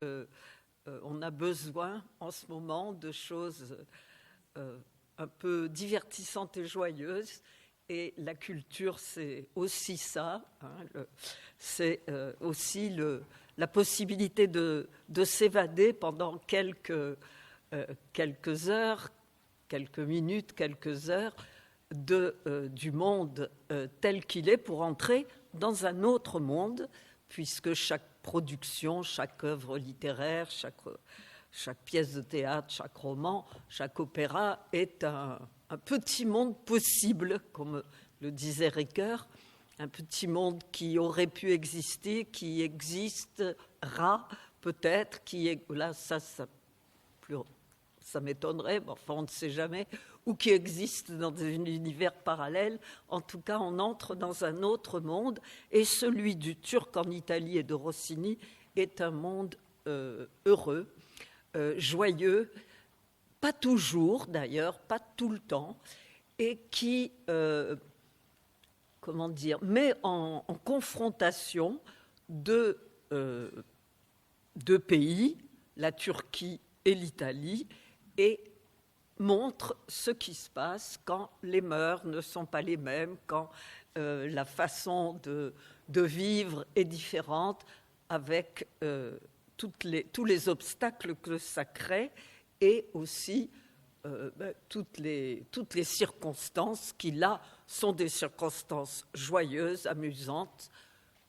On a besoin en ce moment de choses un peu divertissantes et joyeuses. Et la culture, c'est aussi ça. C'est aussi la possibilité de s'évader pendant quelques heures, quelques minutes, quelques heures du monde tel qu'il est pour entrer dans un autre monde, puisque chaque production, chaque œuvre littéraire, chaque pièce de théâtre, chaque roman, chaque opéra est un petit monde possible, comme le disait Ricoeur, un petit monde qui aurait pu exister, qui existera peut-être, là ça m'étonnerait, mais enfin on ne sait jamais, ou qui existe dans un univers parallèle. En tout cas, on entre dans un autre monde, et celui du Turc en Italie et de Rossini est un monde heureux, joyeux, pas toujours d'ailleurs, pas tout le temps, et qui, met en confrontation deux pays, la Turquie et l'Italie, et montre ce qui se passe quand les mœurs ne sont pas les mêmes, quand la façon de vivre est différente, avec tous les obstacles que ça crée, et aussi toutes les circonstances qui, là, sont des circonstances joyeuses, amusantes,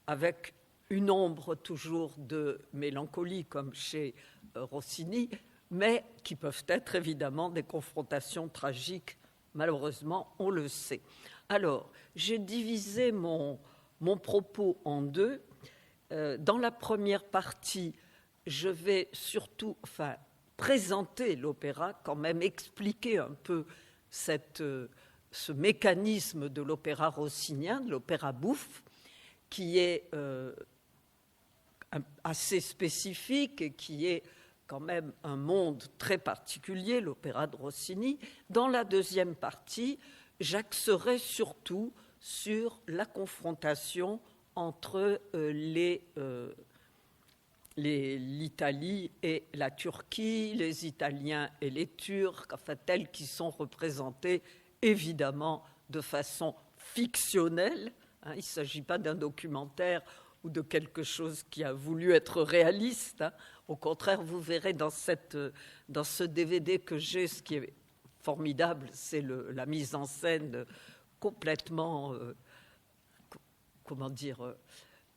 avec une ombre toujours de mélancolie, comme chez Rossini, mais qui peuvent être évidemment des confrontations tragiques. Malheureusement, on le sait. Alors, j'ai divisé mon propos en deux. Dans la première partie, je vais surtout présenter l'opéra, quand même expliquer un peu ce mécanisme de l'opéra rossinien, de l'opéra bouffe, qui est assez spécifique et qui est quand même un monde très particulier, l'opéra de Rossini. Dans la deuxième partie, j'axerai surtout sur la confrontation entre l'Italie et la Turquie, les Italiens et les Turcs, enfin tels qu'ils sont représentés évidemment de façon fictionnelle. Il ne s'agit pas d'un documentaire ou de quelque chose qui a voulu être réaliste. Au contraire, vous verrez dans ce DVD que j'ai, ce qui est formidable, c'est la mise en scène complètement,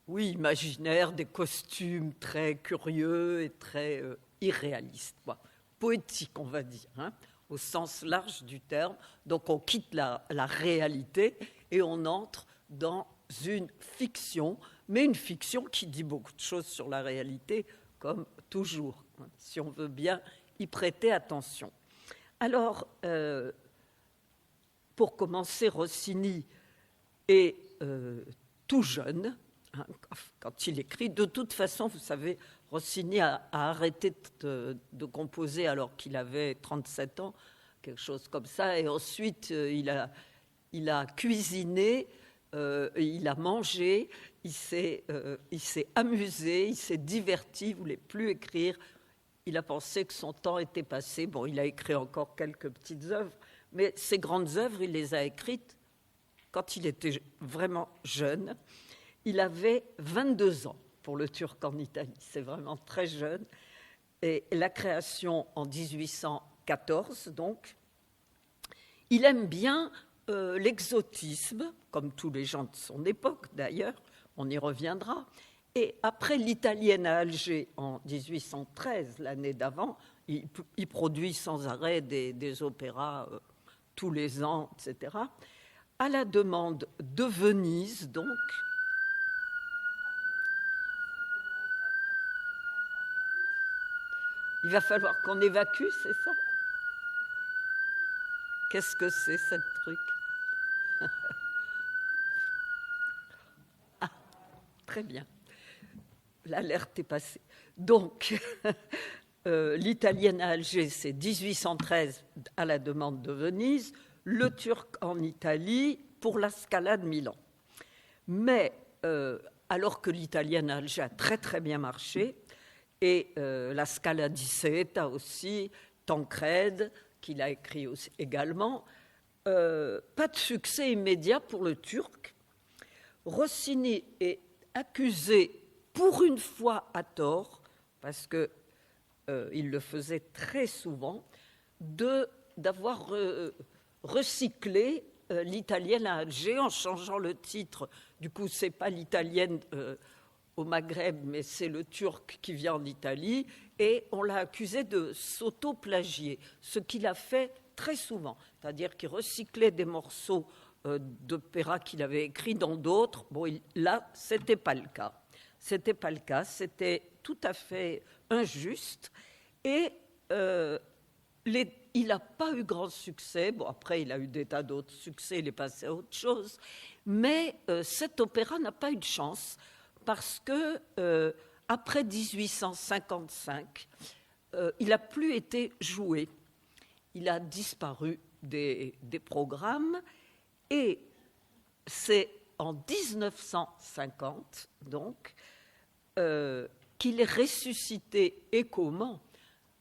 imaginaire, des costumes très curieux et très irréalistes, poétiques, on va dire, au sens large du terme. Donc on quitte la réalité et on entre dans une fiction, mais une fiction qui dit beaucoup de choses sur la réalité, comme toujours, si on veut bien y prêter attention. Alors, pour commencer, Rossini est tout jeune, quand il écrit. De toute façon, vous savez, Rossini a arrêté de composer alors qu'il avait 37 ans, quelque chose comme ça, et ensuite il a cuisiné, il a mangé, il s'est amusé, il s'est diverti, il ne voulait plus écrire. Il a pensé que son temps était passé. Bon, il a écrit encore quelques petites œuvres, mais ses grandes œuvres, il les a écrites quand il était vraiment jeune. Il avait 22 ans pour le Turc en Italie. C'est vraiment très jeune. Et la création en 1814, donc. Il aime bien l'exotisme, comme tous les gens de son époque d'ailleurs, on y reviendra. Et après l'Italienne à Alger en 1813, l'année d'avant, il produit sans arrêt des opéras tous les ans, etc. À la demande de Venise, donc, il va falloir qu'on évacue, c'est ça ? Qu'est-ce que c'est, cette truc ? Ah, très bien. L'alerte est passée. Donc, l'Italienne à Alger, c'est 1813 à la demande de Venise, le Turc en Italie pour la Scala de Milan. Mais, alors que l'Italienne à Alger a très très bien marché, Et la Scala di Seta aussi, Tancrède, qu'il a écrit aussi, également. Pas de succès immédiat pour le turc. Rossini est accusé, pour une fois à tort, parce qu'il le faisait très souvent, d'avoir recyclé l'italienne à Alger en changeant le titre. Du coup, ce n'est pas l'italienne au Maghreb, mais c'est le turc qui vient en Italie, et on l'a accusé de s'auto-plagier, ce qu'il a fait très souvent, c'est-à-dire qu'il recyclait des morceaux d'opéra qu'il avait écrits dans d'autres. Bon, là, c'était pas le cas. C'était pas le cas, c'était tout à fait injuste, et il n'a pas eu grand succès. Bon, après, il a eu des tas d'autres succès, il est passé à autre chose, mais cet opéra n'a pas eu de chance, parce que après 1855, il n'a plus été joué. Il a disparu des programmes, et c'est en 1950, donc, qu'il est ressuscité, et comment,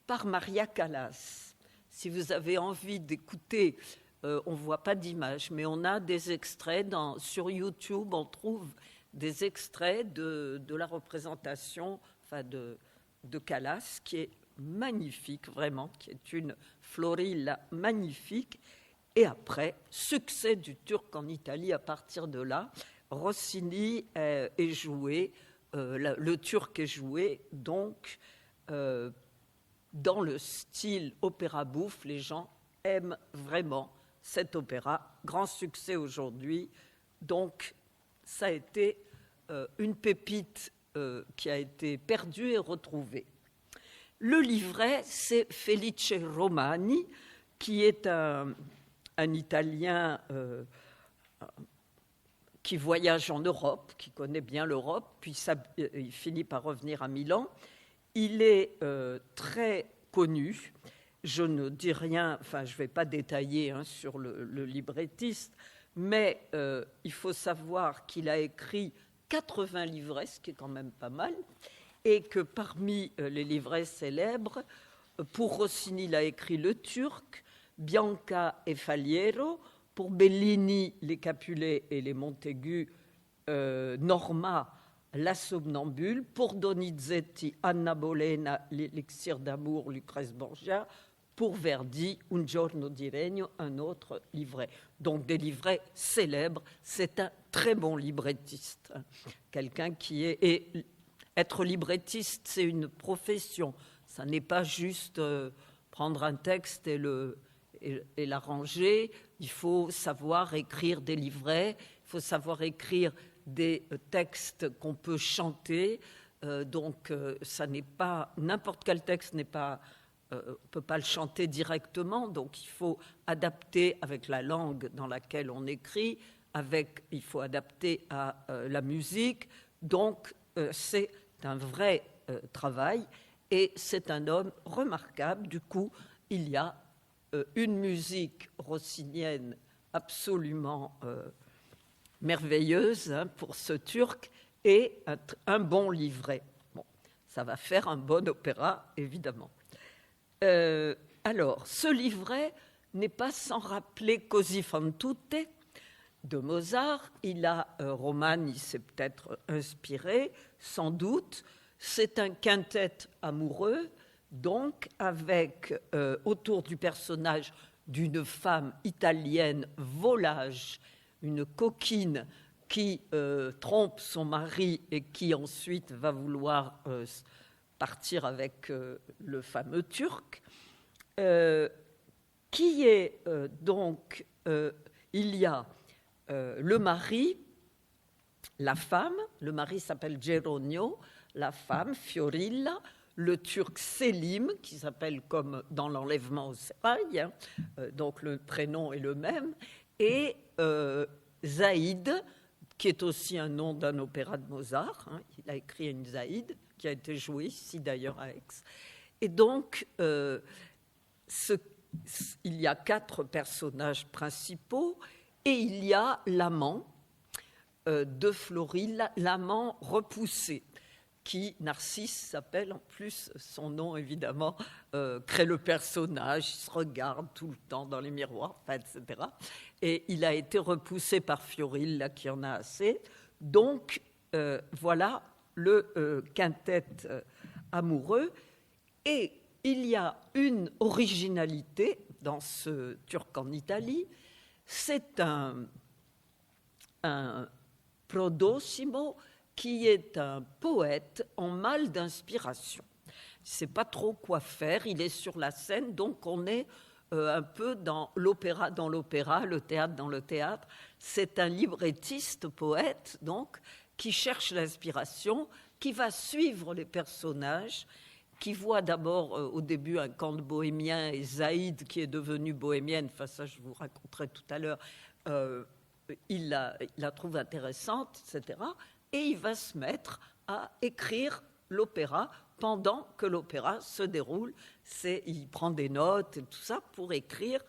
par Maria Callas. Si vous avez envie d'écouter, on ne voit pas d'image, mais on a des extraits sur YouTube, on trouve des extraits de la représentation, enfin de Callas, qui est magnifique, vraiment, qui est une Florilla magnifique. Et après, succès du turc en Italie. À partir de là, Rossini est joué, le turc est joué, donc dans le style opéra bouffe. Les gens aiment vraiment cet opéra, grand succès aujourd'hui. Donc ça a été une pépite qui a été perdue et retrouvée. Le livret, c'est Felice Romani, qui est un Italien qui voyage en Europe, qui connaît bien l'Europe, puis il finit par revenir à Milan. Il est très connu. Je ne dis rien, enfin je ne vais pas détailler sur le librettiste, mais il faut savoir qu'il a écrit 80 livrets, ce qui est quand même pas mal, et que parmi les livrets célèbres, pour Rossini, il a écrit Le Turc, Bianca e Faliero, pour Bellini, Les Capulets et les Montaigu, Norma, La Somnambule, pour Donizetti, Anna Bolena, L'Élixir d'amour, Lucrèce Borgia, pour Verdi, Un giorno di regno, un autre livret. Donc des livrets célèbres. C'est un très bon librettiste, quelqu'un qui est... Et être librettiste, c'est une profession. Ça n'est pas juste prendre un texte et l'arranger. Il faut savoir écrire des livrets, il faut savoir écrire des textes qu'on peut chanter. Donc, ça n'est pas n'importe quel texte n'est pas, on ne peut pas le chanter directement. Donc, il faut adapter avec la langue dans laquelle on écrit. Il faut adapter à la musique. Donc, c'est un vrai travail. Et c'est un homme remarquable. Du coup, il y a une musique rossinienne absolument merveilleuse pour ce turc et un bon livret. Bon, ça va faire un bon opéra, évidemment. Alors, ce livret n'est pas sans rappeler Così fan tutte de Mozart. Romani s'est peut-être inspiré, sans doute. C'est un quintet amoureux, donc avec autour du personnage d'une femme italienne volage, une coquine qui trompe son mari et qui ensuite va vouloir partir avec le fameux Turc, qui est donc, il y a le mari, la femme, le mari s'appelle Geronio, la femme, Fiorilla, le Turc Selim, qui s'appelle comme dans l'enlèvement au sérail, donc le prénom est le même, et Zaïd, qui est aussi un nom d'un opéra de Mozart. Il a écrit une Zaïd, qui a été jouée ici d'ailleurs à Aix. Et donc, il y a 4 personnages principaux, et il y a l'amant de Florilla, l'amant repoussé, Narcisse s'appelle, en plus, son nom évidemment crée le personnage, il se regarde tout le temps dans les miroirs, etc. Et il a été repoussé par Fioril, là, qui en a assez. Donc, voilà le quintet amoureux. Et il y a une originalité dans ce Turc en Italie, c'est un Prodosimo qui est un poète en mal d'inspiration. Il ne sait pas trop quoi faire, il est sur la scène, donc on est un peu dans l'opéra, le théâtre dans le théâtre. C'est un librettiste poète, donc, qui cherche l'inspiration, qui va suivre les personnages, qui voit d'abord au début un camp de bohémiens et Zaïd qui est devenue bohémienne, enfin ça je vous raconterai tout à l'heure, il la trouve intéressante, etc. Et il va se mettre à écrire l'opéra pendant que l'opéra se déroule. Il prend des notes et tout ça pour écrire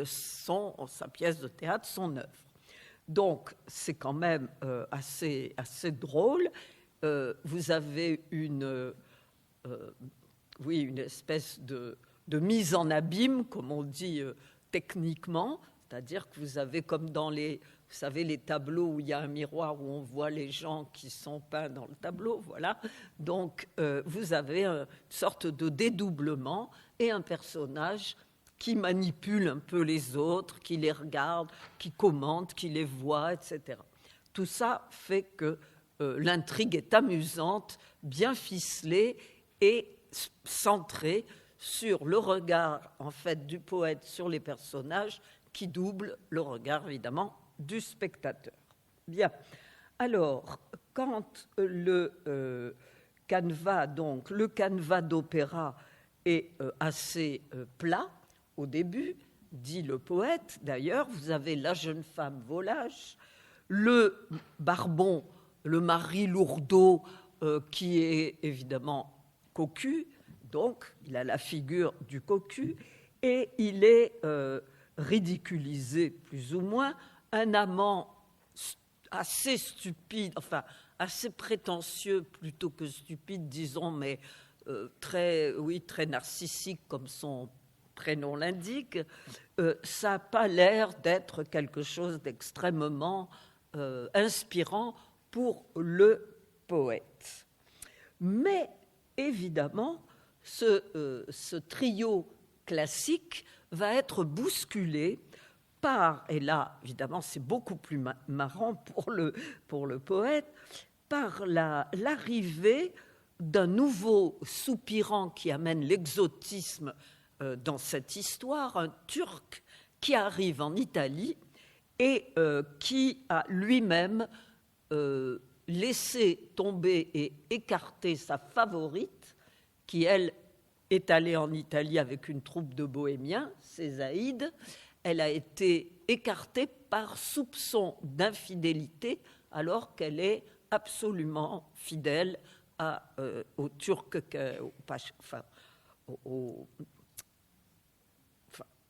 sa pièce de théâtre, son œuvre. Donc c'est quand même assez drôle. Vous avez une espèce de mise en abîme, comme on dit techniquement, c'est-à-dire que vous avez comme dans les tableaux où il y a un miroir où on voit les gens qui sont peints dans le tableau, voilà. Donc vous avez une sorte de dédoublement et un personnage qui manipule un peu les autres, qui les regarde, qui commente, qui les voit, etc. Tout ça fait que l'intrigue est amusante, bien ficelée et centrée sur le regard en fait du poète sur les personnages qui double le regard évidemment du spectateur. Bien. Alors, quand le canevas d'opéra est assez plat au début, dit le poète, d'ailleurs, vous avez la jeune femme volage, le barbon, le mari lourdeau, qui est évidemment cocu, donc il a la figure du cocu, et il est ridiculisé plus ou moins, un amant assez stupide, enfin assez prétentieux plutôt que stupide, disons, mais très narcissique comme son prénom l'indique, ça n'a pas l'air d'être quelque chose d'extrêmement inspirant pour le poète. Mais évidemment, ce trio classique va être bousculé par, et là évidemment c'est beaucoup plus marrant pour le poète, par l'arrivée d'un nouveau soupirant qui amène l'exotisme dans cette histoire, un Turc qui arrive en Italie et qui a lui-même laissé tomber et écarter sa favorite, qui elle est allée en Italie avec une troupe de bohémiens, c'est Zaïd. Elle a été écartée par soupçon d'infidélité alors qu'elle est absolument fidèle au Turc,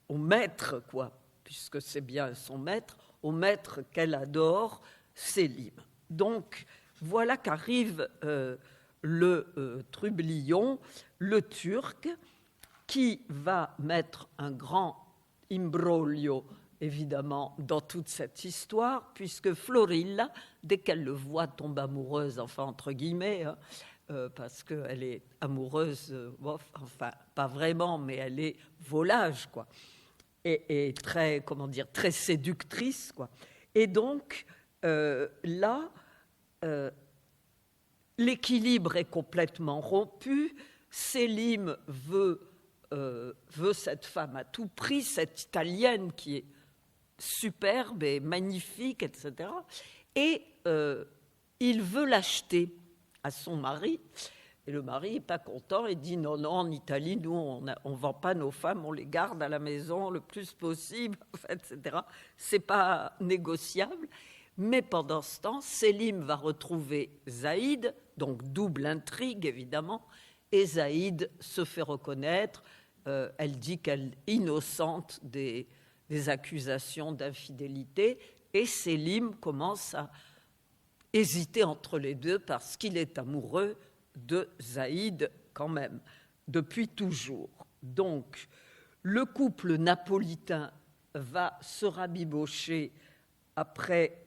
au maître, quoi, puisque c'est bien son maître, au maître qu'elle adore, Sélim. Donc, voilà qu'arrive le trublion, le Turc, qui va mettre un grand imbroglio, évidemment, dans toute cette histoire, puisque Florilla, dès qu'elle le voit, tombe amoureuse, enfin, entre guillemets, parce qu'elle est amoureuse, enfin, pas vraiment, mais elle est volage, quoi, et très, très séductrice, quoi. Et donc, là, l'équilibre est complètement rompu. Sélim veut cette femme à tout prix, cette Italienne qui est superbe et magnifique, etc. Et il veut l'acheter à son mari. Et le mari n'est pas content et dit non, en Italie, nous, on ne vend pas nos femmes, on les garde à la maison le plus possible, etc. Ce n'est pas négociable. Mais pendant ce temps, Sélim va retrouver Zaïd, donc double intrigue évidemment, et Zaïd se fait reconnaître. Elle dit qu'elle est innocente des accusations d'infidélité, et Sélim commence à hésiter entre les deux parce qu'il est amoureux de Zaïd quand même, depuis toujours. Donc, le couple napolitain va se rabibocher après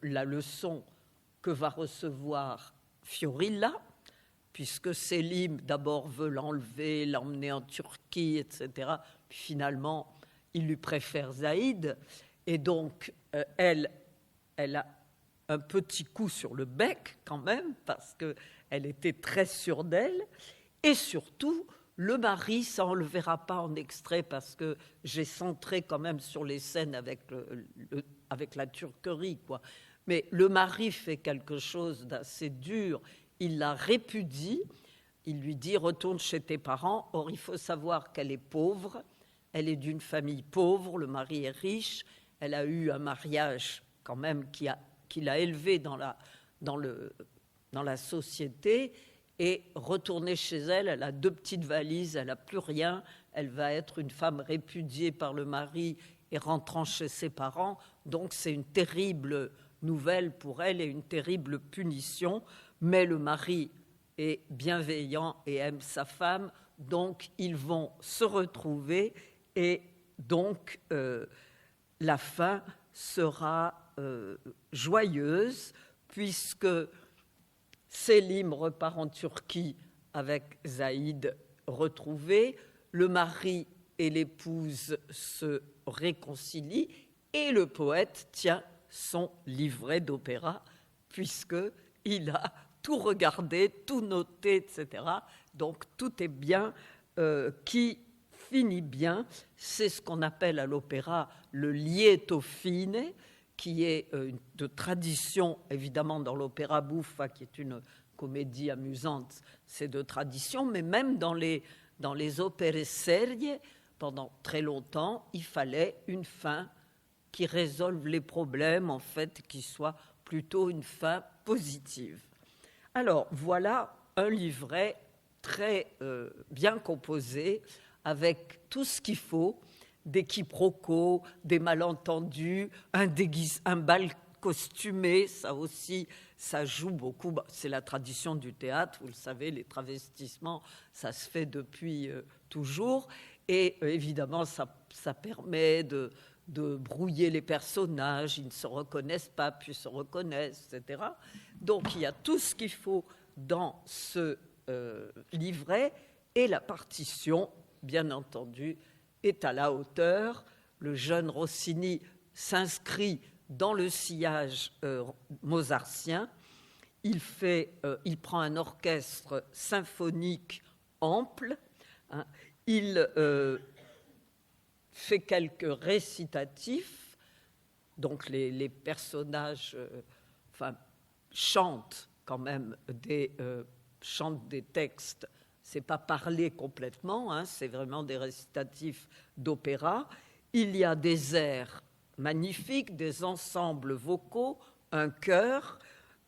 la leçon que va recevoir Fiorilla, puisque Sélim d'abord veut l'enlever, l'emmener en Turquie, etc. Puis finalement, il lui préfère Zaïd. Et donc, elle a un petit coup sur le bec quand même, parce qu'elle était très sûre d'elle. Et surtout, le mari, ça on ne le verra pas en extrait, parce que j'ai centré quand même sur les scènes avec la turquerie, quoi. Mais le mari fait quelque chose d'assez dur. Il la répudie. Il lui dit « Retourne chez tes parents ». Or, il faut savoir qu'elle est pauvre. Elle est d'une famille pauvre. Le mari est riche. Elle a eu un mariage quand même qui l'a élevée dans la société. Et retournée chez elle, elle a 2 petites valises, elle n'a plus rien. Elle va être une femme répudiée par le mari et rentrant chez ses parents. Donc, c'est une terrible nouvelle pour elle et une terrible punition. Mais le mari est bienveillant et aime sa femme. Donc, ils vont se retrouver et donc la fin sera joyeuse, puisque Sélim repart en Turquie avec Zaïd retrouvé, le mari et l'épouse se réconcilient et le poète tient son livret d'opéra, puisqu'il a tout regardé, tout noté, etc. Donc tout est bien, qui finit bien. C'est ce qu'on appelle à l'opéra le lieto fine, qui est de tradition, évidemment, dans l'opéra buffa, qui est une comédie amusante, c'est de tradition, mais même dans les opere serie, pendant très longtemps, il fallait une fin qui résolve les problèmes, en fait, qui soit plutôt une fin positive. Alors, voilà un livret très bien composé, avec tout ce qu'il faut, des quiproquos, des malentendus, un bal costumé, ça aussi, ça joue beaucoup. C'est la tradition du théâtre, vous le savez, les travestissements, ça se fait depuis toujours. Et évidemment, ça permet de brouiller les personnages, ils ne se reconnaissent pas, puis se reconnaissent, etc. Donc, il y a tout ce qu'il faut dans ce livret, et la partition, bien entendu, est à la hauteur. Le jeune Rossini s'inscrit dans le sillage mozartien. Il prend un orchestre symphonique ample. Hein. Il fait quelques récitatifs. Donc les personnages chantent quand même chantent des textes. C'est pas parlé complètement, hein, c'est vraiment des récitatifs d'opéra. Il y a des airs magnifiques, des ensembles vocaux, un chœur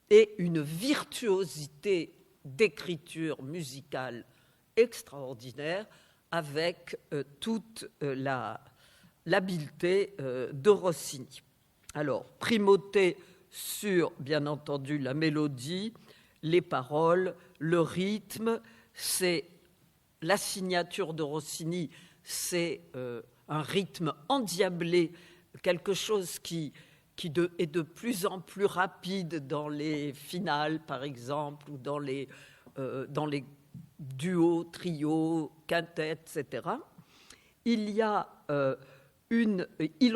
et une virtuosité d'écriture musicale extraordinaire, avec toute l'habileté de Rossini. Alors, primauté sur, bien entendu, la mélodie, les paroles, le rythme. C'est la signature de Rossini, c'est un rythme endiablé, quelque chose qui est de plus en plus rapide dans les finales, par exemple, ou dans les duos, trios, quintettes, etc. Il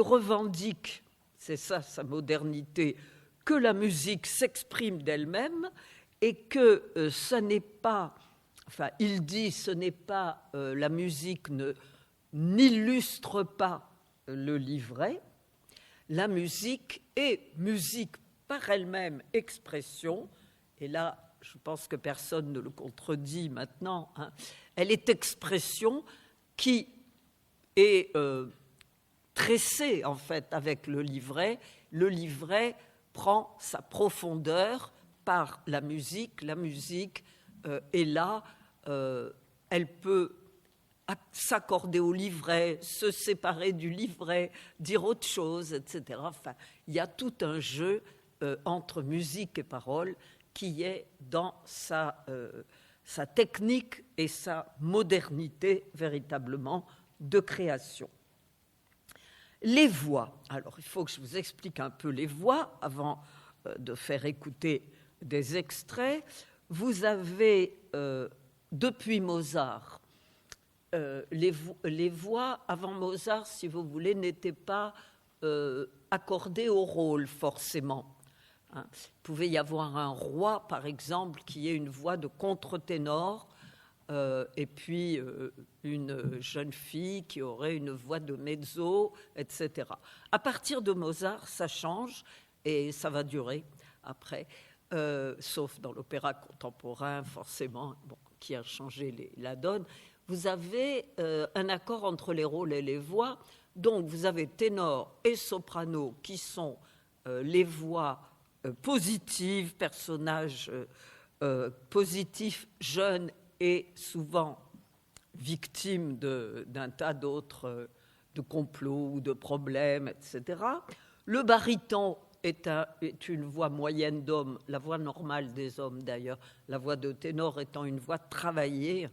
revendique, c'est ça sa modernité, que la musique s'exprime d'elle-même et que ça n'est pas... Enfin, il dit ce n'est pas la musique n'illustre pas le livret. La musique est musique par elle-même, expression. Et là, je pense que personne ne le contredit maintenant. Hein. Elle est expression qui est tressée en fait avec le livret. Le livret prend sa profondeur par la musique. La musique est là, elle peut s'accorder au livret, se séparer du livret, dire autre chose, etc. Enfin, il y a tout un jeu entre musique et parole qui est dans sa technique et sa modernité véritablement de création. Les voix. Alors, il faut que je vous explique un peu les voix avant de faire écouter des extraits. Vous avez, depuis Mozart, les voix avant Mozart, si vous voulez, n'étaient pas accordées au rôle forcément. Il pouvait y avoir un roi, par exemple, qui ait une voix de contre-ténor, et puis une jeune fille qui aurait une voix de mezzo, etc. À partir de Mozart, ça change, et ça va durer après, sauf dans l'opéra contemporain, forcément, qui a changé la donne. Vous avez un accord entre les rôles et les voix, donc vous avez ténor et soprano qui sont les voix positives, personnages positifs, jeunes et souvent victimes d'un tas d'autres de complots ou de problèmes, etc. Le baryton est une voix moyenne d'homme, la voix normale des hommes d'ailleurs, la voix de ténor étant une voix travaillée.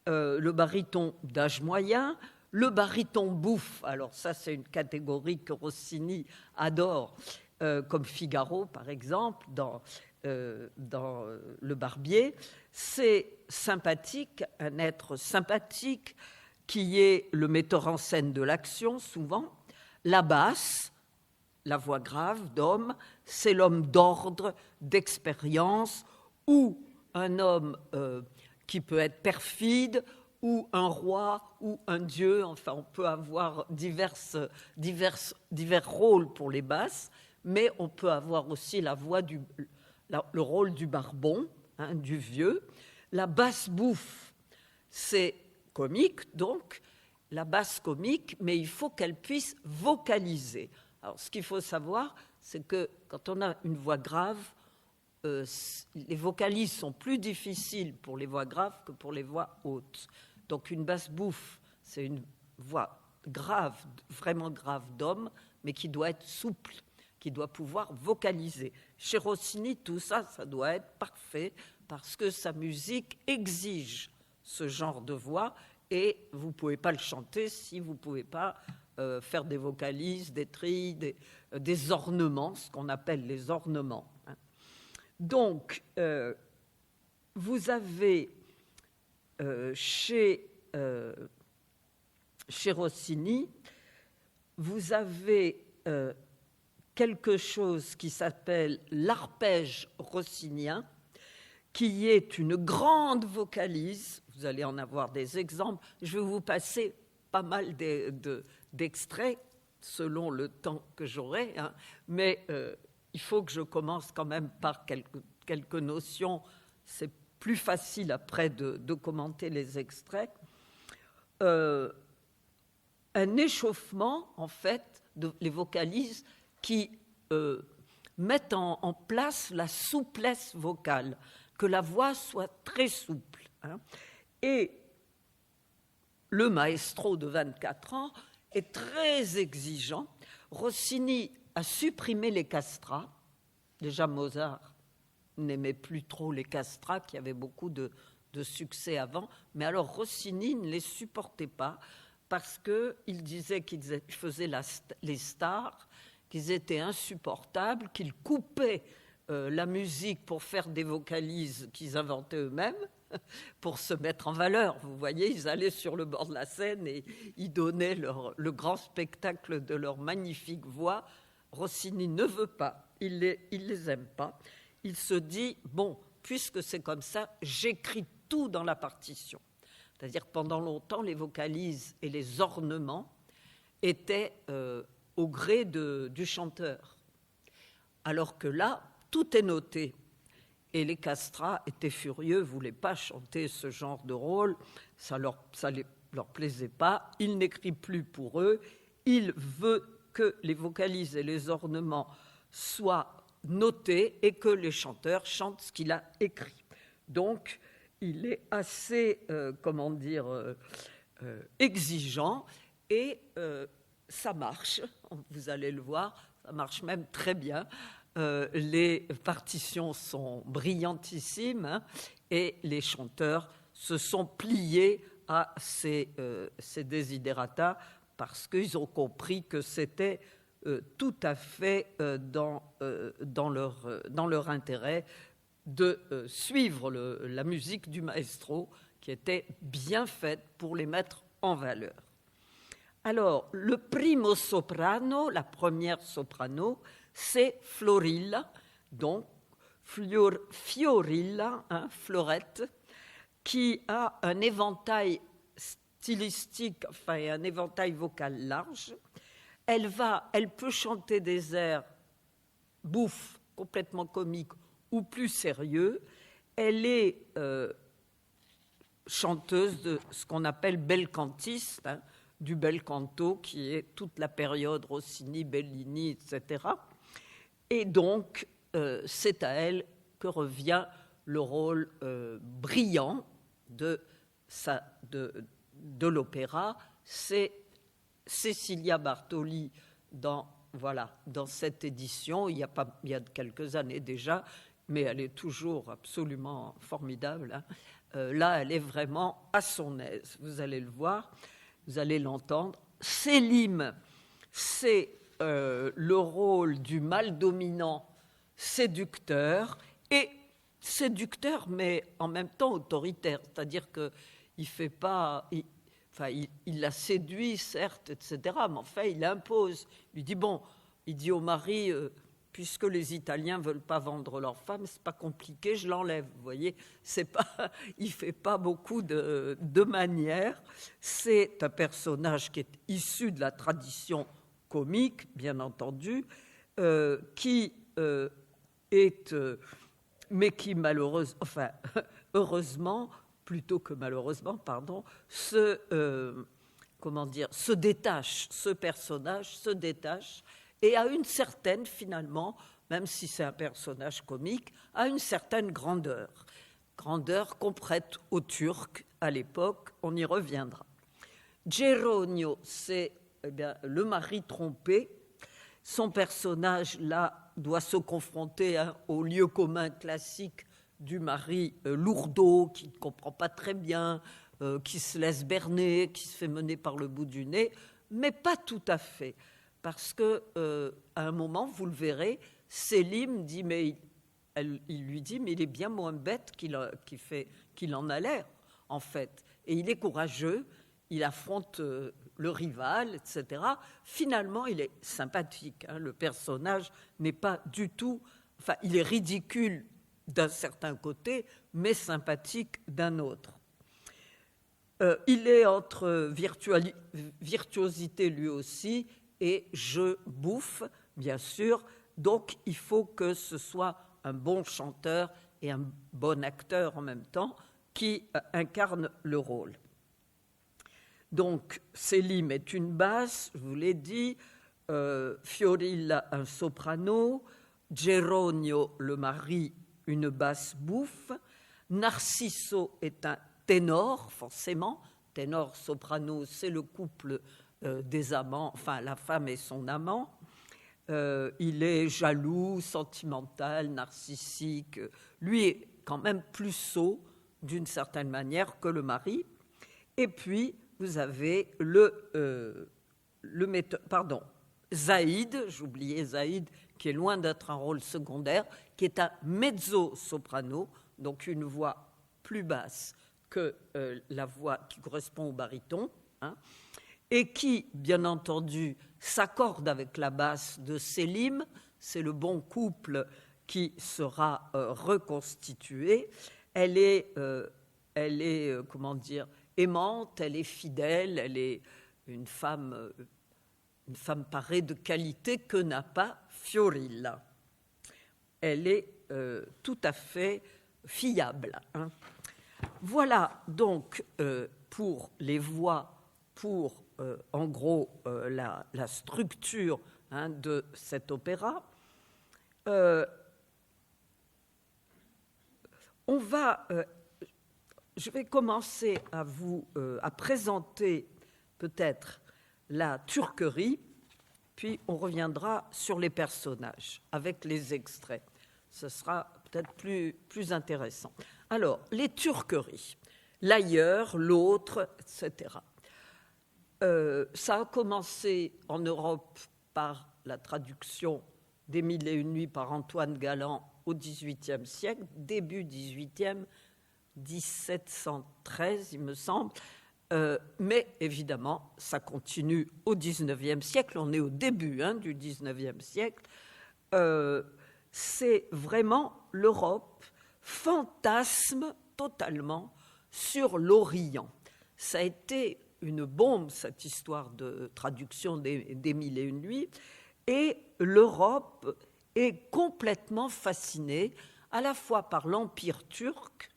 Le baryton d'âge moyen, le baryton bouffe, alors ça c'est une catégorie que Rossini adore, comme Figaro par exemple, dans Le Barbier. C'est sympathique, un être sympathique qui est le metteur en scène de l'action souvent. La basse, la voix grave d'homme, c'est l'homme d'ordre, d'expérience, ou un homme qui peut être perfide, ou un roi, ou un dieu. Enfin, on peut avoir divers rôles pour les basses, mais on peut avoir aussi le rôle du barbon, du vieux. La basse bouffe, c'est comique, donc, la basse comique, mais il faut qu'elle puisse vocaliser. Alors, ce qu'il faut savoir, c'est que quand on a une voix grave, les vocalises sont plus difficiles pour les voix graves que pour les voix hautes. Donc, une basse bouffe, c'est une voix grave, vraiment grave d'homme, mais qui doit être souple, qui doit pouvoir vocaliser. Chez Rossini, tout ça, ça doit être parfait, parce que sa musique exige ce genre de voix, et vous ne pouvez pas le chanter si vous ne pouvez pas faire des vocalises, des trilles, des ornements, ce qu'on appelle les ornements. Donc, vous avez chez Rossini, vous avez quelque chose qui s'appelle l'arpège rossinien, qui est une grande vocalise. Vous allez en avoir des exemples. Je vais vous passer pas mal d'extraits selon le temps que j'aurai, mais il faut que je commence quand même par quelques notions. C'est plus facile après de commenter les extraits. Un échauffement, en fait, les vocalises qui mettent en place la souplesse vocale, que la voix soit très souple. Et le maestro de 24 ans est très exigeant. Rossini a supprimé les castrats. Déjà, Mozart n'aimait plus trop les castrats, qui avaient beaucoup de succès avant. Mais alors, Rossini ne les supportait pas parce qu'il disait qu'ils faisaient les stars, qu'ils étaient insupportables, qu'ils coupaient la musique pour faire des vocalises qu'ils inventaient eux-mêmes, pour se mettre en valeur. Vous voyez, ils allaient sur le bord de la scène et ils donnaient le grand spectacle de leur magnifique voix. Rossini ne veut pas, il les aime pas. Il se dit, bon, puisque c'est comme ça, j'écris tout dans la partition. C'est-à-dire que pendant longtemps, les vocalises et les ornements étaient au gré du chanteur. Alors que là, tout est noté. Et les castrats étaient furieux, ne voulaient pas chanter ce genre de rôle, ça leur plaisait pas, il n'écrit plus pour eux, il veut que les vocalises et les ornements soient notés et que les chanteurs chantent ce qu'il a écrit. Donc, il est assez, exigeant, et ça marche, vous allez le voir, ça marche même très bien. les partitions sont brillantissimes, hein, et les chanteurs se sont pliés à ces desiderata parce qu'ils ont compris que c'était tout à fait dans leur intérêt de suivre la musique du maestro, qui était bien faite pour les mettre en valeur. Alors, le primo soprano, la première soprano, c'est Florilla, donc Fiorilla, hein, Florette, qui a un éventail stylistique, enfin un éventail vocal large. Elle peut chanter des airs bouffes, complètement comiques ou plus sérieux. Elle est chanteuse de ce qu'on appelle bel cantiste, hein, du bel canto, qui est toute la période Rossini, Bellini, etc. Et donc, c'est à elle que revient le rôle brillant de l'opéra. C'est Cecilia Bartoli dans cette édition, il y a quelques années déjà, mais elle est toujours absolument formidable, hein. Là, elle est vraiment à son aise. Vous allez le voir, vous allez l'entendre. Sélim, c'est le rôle du mâle dominant séducteur, et séducteur, mais en même temps autoritaire, c'est-à-dire qu'il fait pas... Il la séduit, certes, etc., mais enfin, il impose. Il dit, il dit au mari, puisque les Italiens ne veulent pas vendre leur femme, c'est pas compliqué, je l'enlève. Vous voyez, il ne fait pas beaucoup de manières. C'est un personnage qui est issu de la tradition comique, bien entendu, qui est... mais qui, heureusement, plutôt que malheureusement, se détache, ce personnage se détache et a une certaine, finalement, même si c'est un personnage comique, a une certaine grandeur qu'on prête aux Turcs à l'époque, on y reviendra. Geronio, c'est le mari trompé. Son personnage, là, doit se confronter au lieu commun classique du mari lourdeau, qui ne comprend pas très bien, qui se laisse berner, qui se fait mener par le bout du nez, mais pas tout à fait. Parce qu'à un moment, vous le verrez, Sélim dit, il lui dit, mais il est bien moins bête qu'il en a l'air, en fait. Et il est courageux, il affronte le rival, etc. Finalement, il est sympathique, hein. Le personnage n'est pas du tout... Enfin, il est ridicule d'un certain côté, mais sympathique d'un autre. Il est entre virtuosité lui aussi et jeu bouffe, bien sûr. Donc, il faut que ce soit un bon chanteur et un bon acteur en même temps qui incarne le rôle. Donc, Sélim est une basse, je vous l'ai dit, Fiorilla un soprano, Geronio, le mari, une basse bouffe, Narciso est un ténor, forcément, ténor-soprano, c'est le couple des amants, enfin la femme et son amant. Il est jaloux, sentimental, narcissique. Lui est quand même plus sot, d'une certaine manière, que le mari. Et puis, vous avez Zaïd, j'oubliais Zaïd, qui est loin d'être un rôle secondaire, qui est un mezzo-soprano, donc une voix plus basse que la voix qui correspond au baryton, hein, et qui, bien entendu, s'accorde avec la basse de Sélim. C'est le bon couple qui sera reconstitué. Elle est aimante, elle est fidèle, elle est une femme parée de qualités que n'a pas Fiorilla. Elle est tout à fait fiable, hein. Voilà donc pour les voix, pour en gros la structure, hein, de cet opéra. Je vais commencer à présenter peut-être la turquerie, puis on reviendra sur les personnages avec les extraits. Ce sera peut-être plus intéressant. Alors, les turqueries, l'ailleurs, l'autre, etc. Ça a commencé en Europe par la traduction des Mille et une nuits par Antoine Galland au XVIIIe siècle, début XVIIIe, 1713, il me semble. Mais évidemment, ça continue au XIXe siècle. On est au début du XIXe siècle. C'est vraiment l'Europe fantasme totalement sur l'Orient. Ça a été une bombe, cette histoire de traduction des Mille et une nuits, et l'Europe est complètement fascinée à la fois par l'Empire turc,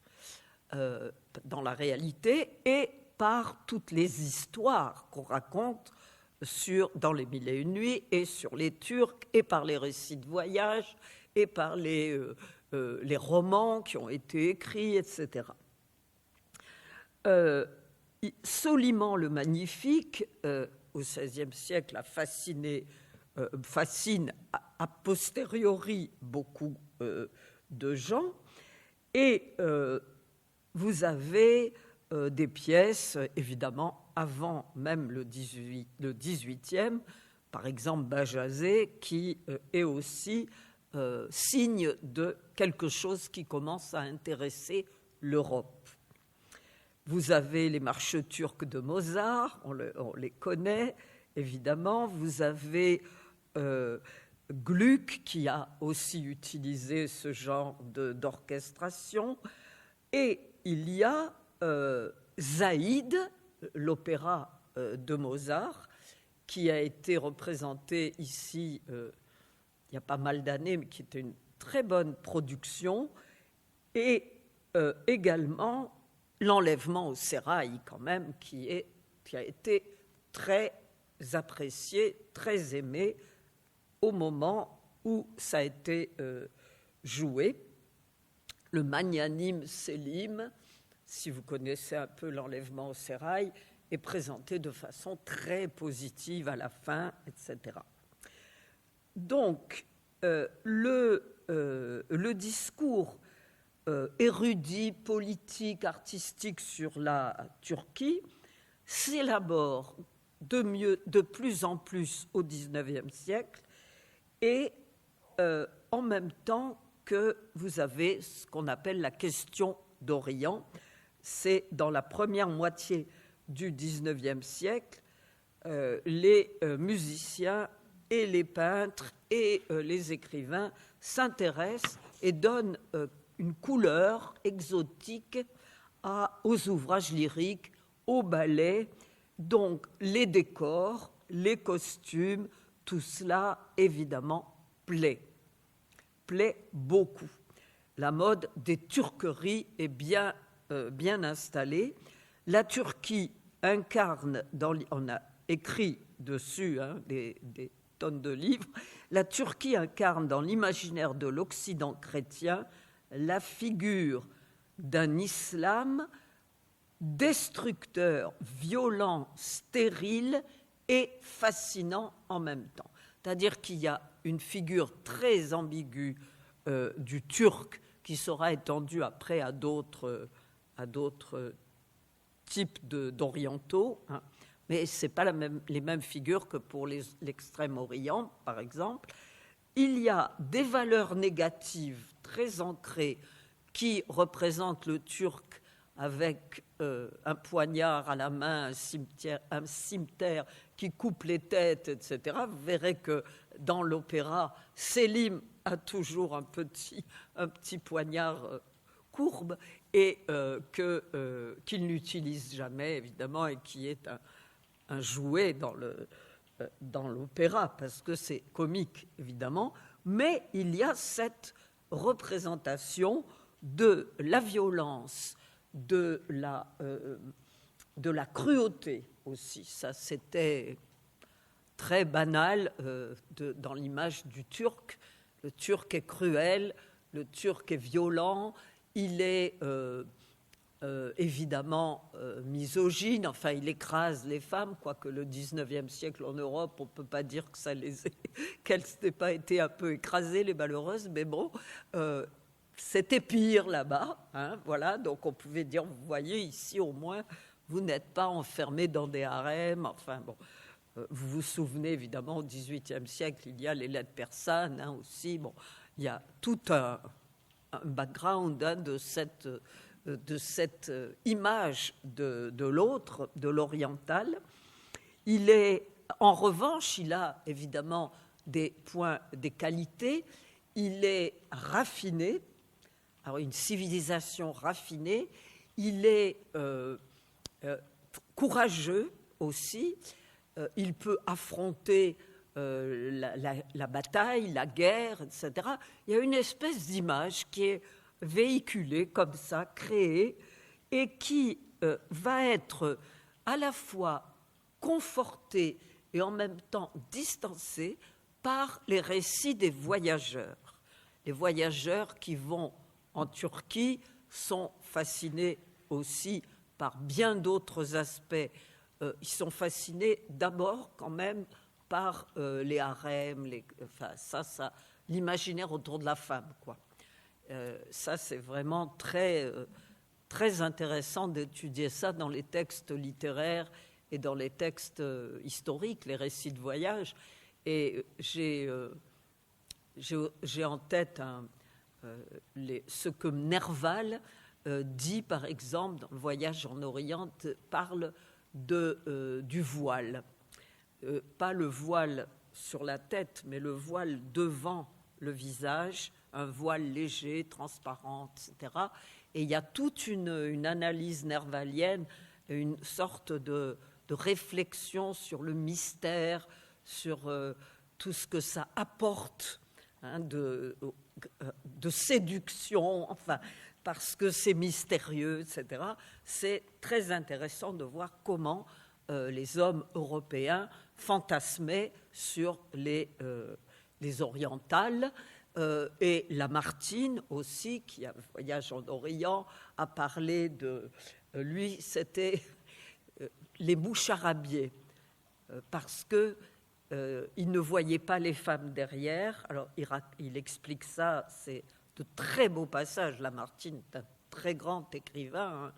dans la réalité, et par toutes les histoires qu'on raconte dans les Mille et une nuits, et sur les Turcs, et par les récits de voyage, et par les romans qui ont été écrits, etc. Soliman le Magnifique, au XVIe siècle, fascine a posteriori beaucoup de gens, et vous avez des pièces, évidemment, avant même le 18e, par exemple Bajazet, qui est aussi signe de quelque chose qui commence à intéresser l'Europe. Vous avez les marches turques de Mozart, on les connaît, évidemment. Vous avez Gluck, qui a aussi utilisé ce genre d'orchestration. Et il y a Zaïd, l'opéra de Mozart, qui a été représenté ici il y a pas mal d'années, mais qui était une très bonne production, et également l'enlèvement au sérail, quand même, qui a été très apprécié, très aimé au moment où ça a été joué. Le magnanime Sélim, si vous connaissez un peu l'enlèvement au sérail, est présenté de façon très positive à la fin, etc. Donc, le discours érudit, politique, artistique sur la Turquie s'élabore de plus en plus au XIXe siècle, et en même temps que vous avez ce qu'on appelle la question d'Orient. C'est dans la première moitié du XIXe siècle, les musiciens et les peintres et les écrivains s'intéressent et donnent une couleur exotique aux ouvrages lyriques, aux ballets. Donc les décors, les costumes, tout cela évidemment plaît beaucoup. La mode des turqueries est bien installée. La Turquie incarne, on a écrit dessus des tonnes de livres, la Turquie incarne dans l'imaginaire de l'Occident chrétien la figure d'un islam destructeur, violent, stérile et fascinant en même temps. C'est-à-dire qu'il y a une figure très ambiguë du turc qui sera étendue après à d'autres types d'orientaux, mais ce n'est pas les mêmes figures que pour l'Extrême-Orient, par exemple. Il y a des valeurs négatives très ancrées qui représentent le turc avec un poignard à la main, un cimeterre qui coupe les têtes, etc. Vous verrez que dans l'opéra, Sélim a toujours un petit poignard courbe, et qu'il n'utilise jamais, évidemment, et qui est un jouet dans l'opéra, parce que c'est comique, évidemment, mais il y a cette représentation de la violence, de la cruauté aussi. Ça, c'était très banal dans l'image du Turc. Le Turc est cruel, le Turc est violent, il est évidemment misogyne, enfin il écrase les femmes, quoique le 19e siècle en Europe, on ne peut pas dire que qu'elles n'aient pas été un peu écrasées, les malheureuses, mais bon, c'était pire là-bas, hein, voilà, donc on pouvait dire, vous voyez, ici au moins, vous n'êtes pas enfermés dans des harems, enfin bon. Vous vous souvenez évidemment, au XVIIIe siècle, il y a les lettres persanes hein, aussi, bon, il y a tout un background hein, de cette image de l'autre, de l'oriental. En revanche, il a évidemment des points, des qualités. Il est raffiné, alors une civilisation raffinée. Il est courageux aussi. Il peut affronter la bataille, la guerre, etc. Il y a une espèce d'image qui est véhiculée comme ça, créée, et qui va être à la fois confortée et en même temps distancée par les récits des voyageurs. Les voyageurs qui vont en Turquie sont fascinés aussi par bien d'autres aspects. Ils sont fascinés d'abord quand même par les harems, l'imaginaire autour de la femme, quoi. Ça, c'est vraiment très, très intéressant d'étudier ça dans les textes littéraires et dans les textes historiques, les récits de voyage. Et j'ai en tête ce que Nerval dit, par exemple, dans le Voyage en Orient, parle du voile. Pas le voile sur la tête, mais le voile devant le visage, un voile léger, transparent, etc. Et il y a toute une analyse nervalienne, une sorte de réflexion sur le mystère, sur tout ce que ça apporte hein, de séduction, enfin, parce que c'est mystérieux, etc. C'est très intéressant de voir comment les hommes européens fantasmaient sur les orientales. Et Lamartine aussi, qui a voyage en Orient, a parlé de... lui, c'était les moucharabiés, parce que il ne voyait pas les femmes derrière. Alors, il explique ça, c'est de très beaux passages. Lamartine est un très grand écrivain, hein,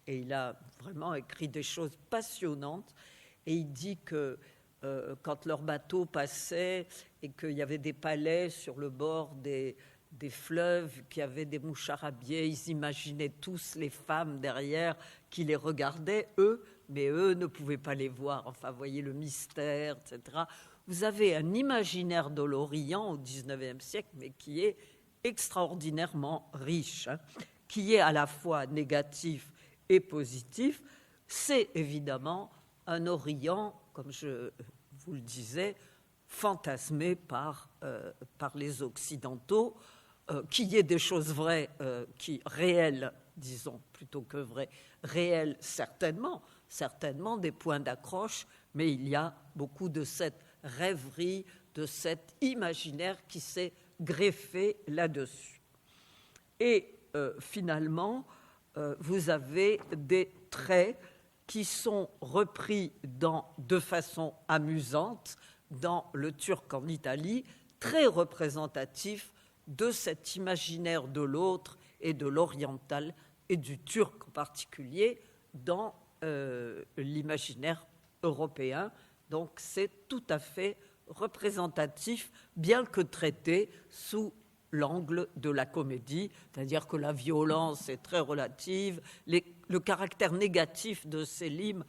et il a vraiment écrit des choses passionnantes. Et il dit que quand leur bateau passait et qu'il y avait des palais sur le bord des fleuves, qu'il y avait des moucharabiés, ils imaginaient tous les femmes derrière qui les regardaient, mais eux ne pouvaient pas les voir. Enfin, vous voyez le mystère, etc. Vous avez un imaginaire de l'Orient au XIXe siècle, mais qui est extraordinairement riche, hein, qui est à la fois négatif et positif. C'est évidemment un Orient, comme je vous le disais, fantasmé par les Occidentaux, qu'il y ait des choses vraies, réelles, disons, plutôt que vraies, réelles, certainement des points d'accroche, mais il y a beaucoup de cette rêverie, de cet imaginaire qui s'est greffé là-dessus. Et finalement, vous avez des traits qui sont repris de façon amusante dans le turc en Italie, très représentatif de cet imaginaire de l'autre et de l'oriental et du turc en particulier dans l'imaginaire européen. Donc c'est tout à fait représentatif, bien que traité sous l'angle de la comédie, c'est-à-dire que la violence est très relative, le caractère négatif de Selim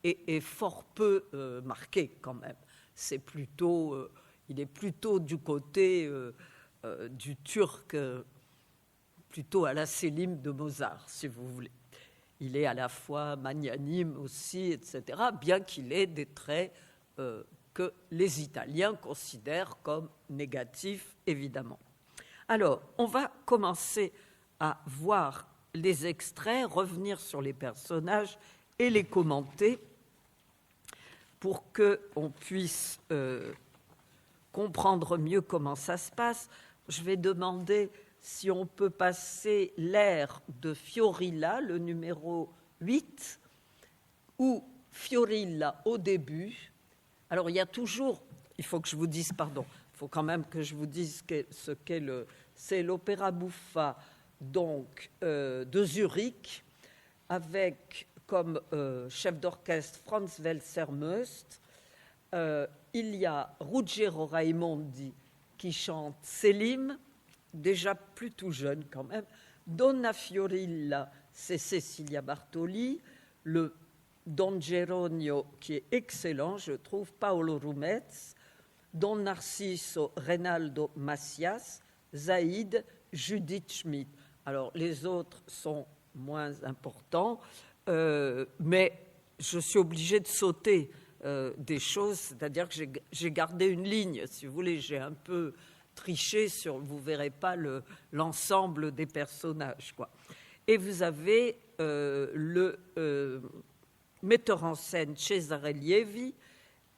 est fort peu marqué quand même. Il est plutôt du côté du turc, plutôt à la Selim de Mozart, si vous voulez. Il est à la fois magnanime aussi, etc., bien qu'il ait des traits que les Italiens considèrent comme négatifs, évidemment. Alors, on va commencer à voir les extraits, revenir sur les personnages et les commenter pour qu'on puisse comprendre mieux comment ça se passe. Je vais demander si on peut passer l'air de Fiorilla, le numéro 8, ou Fiorilla au début. Alors, il y a toujours, il faut que je vous dise, pardon, il faut quand même que je vous dise ce qu'est c'est l'opéra buffa donc, de Zurich, avec comme chef d'orchestre Franz Welser-Möst. Il y a Ruggero Raimondi qui chante Selim, déjà plutôt jeune quand même. Donna Fiorilla, c'est Cecilia Bartoli. Le Don Geronio, qui est excellent, je trouve, Paolo Rumez. Don Narciso, Reynaldo Macias. Zaïd, Judith Schmidt. Alors, les autres sont moins importants, mais je suis obligée de sauter des choses, c'est-à-dire que j'ai gardé une ligne, si vous voulez, j'ai un peu triché sur, vous ne verrez pas l'ensemble des personnages, quoi. Et vous avez le metteur en scène Cesare Lievi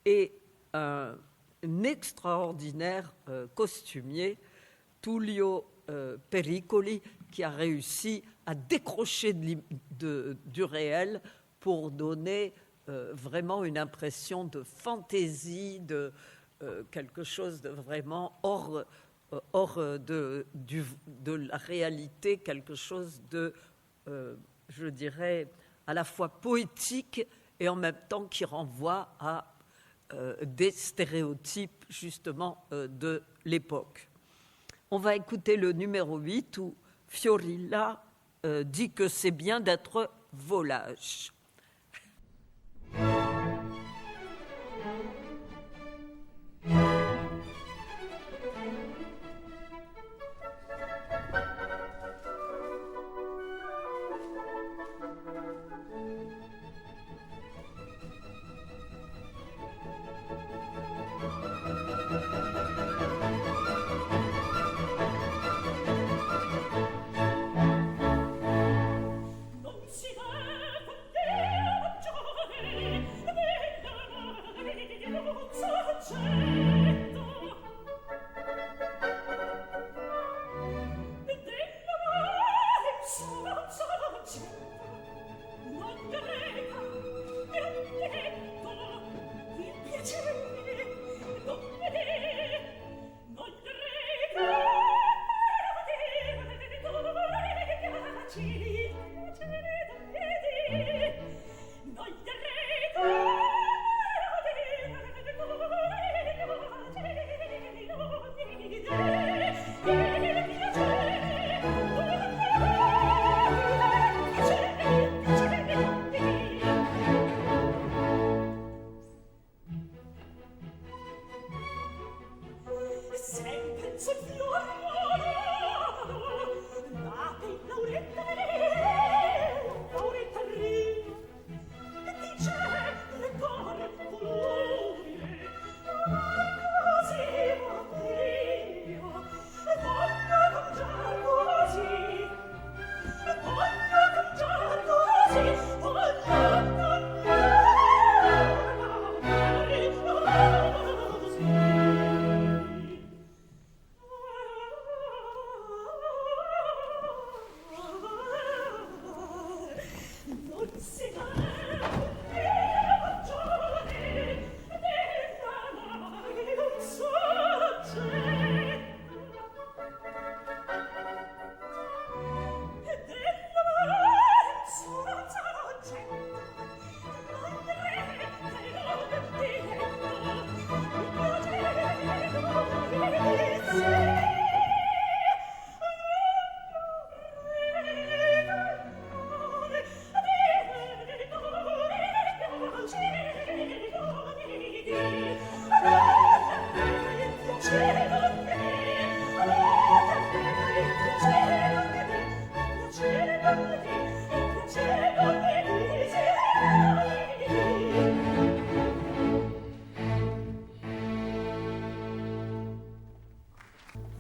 et un extraordinaire costumier, Tullio Pericoli, qui a réussi à décrocher du réel pour donner vraiment une impression de fantaisie, de quelque chose de vraiment hors de la réalité, quelque chose de, je dirais, à la fois poétique et en même temps qui renvoie à des stéréotypes justement de l'époque. On va écouter le numéro 8 où Fiorilla dit que c'est bien d'être volage.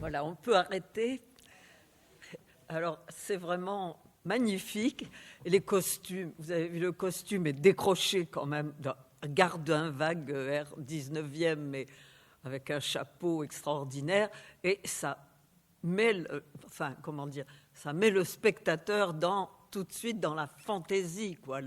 Voilà, on peut arrêter. Alors, c'est vraiment magnifique. Et les costumes, vous avez vu, le costume est décroché quand même, garde un vague air 19e, mais avec un chapeau extraordinaire. Et ça ça met le spectateur tout de suite dans la fantaisie, quoi,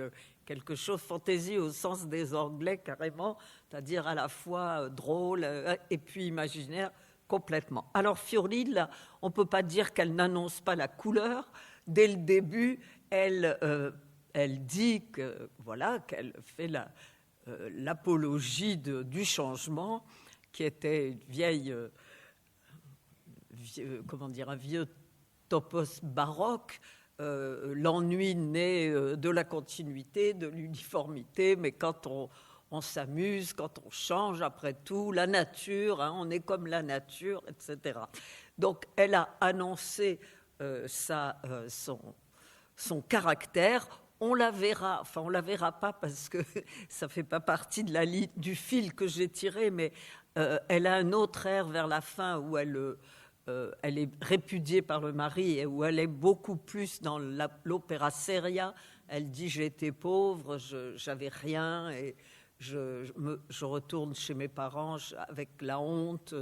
quelque chose fantaisie au sens des Anglais carrément, c'est-à-dire à la fois drôle et puis imaginaire complètement. Alors Fiorini, là, on ne peut pas dire qu'elle n'annonce pas la couleur. Dès le début, elle dit qu'elle fait l'apologie du changement, qui était une un vieux topos baroque, l'ennui naît de la continuité, de l'uniformité, mais quand on s'amuse, quand on change, après tout, la nature, on est comme la nature, etc. Donc, elle a annoncé son caractère. On la verra pas parce que ça fait pas partie du fil que j'ai tiré, mais elle a un autre air vers la fin où elle est répudiée par le mari et où elle est beaucoup plus dans l'opéra seria. Elle dit « j'étais pauvre, j'avais rien et je retourne chez mes parents avec la honte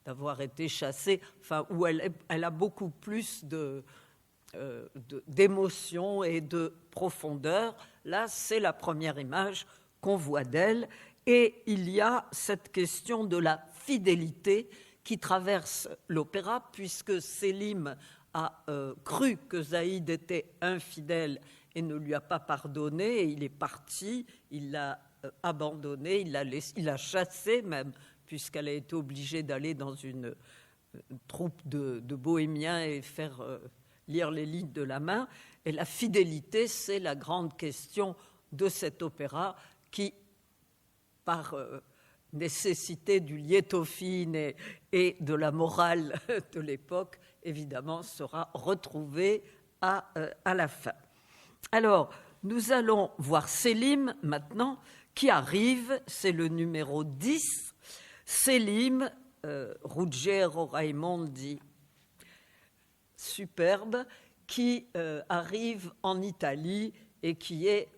d'avoir été chassée », enfin, où elle a beaucoup plus d'émotion et de profondeur. Là, c'est la première image qu'on voit d'elle. Et il y a cette question de la fidélité qui traverse l'opéra, puisque Sélim a cru que Zaïd était infidèle et ne lui a pas pardonné, et il est parti, il l'a abandonné, il l'a chassé même, puisqu'elle a été obligée d'aller dans une troupe de bohémiens et faire lire les lignes de la main. Et la fidélité, c'est la grande question de cet opéra qui, par nécessité du liétophine et de la morale de l'époque, évidemment, sera retrouvé à la fin. Alors, nous allons voir Sélim maintenant, qui arrive, c'est le numéro 10. Sélim, Ruggiero Raimondi, superbe, qui arrive en Italie et qui est...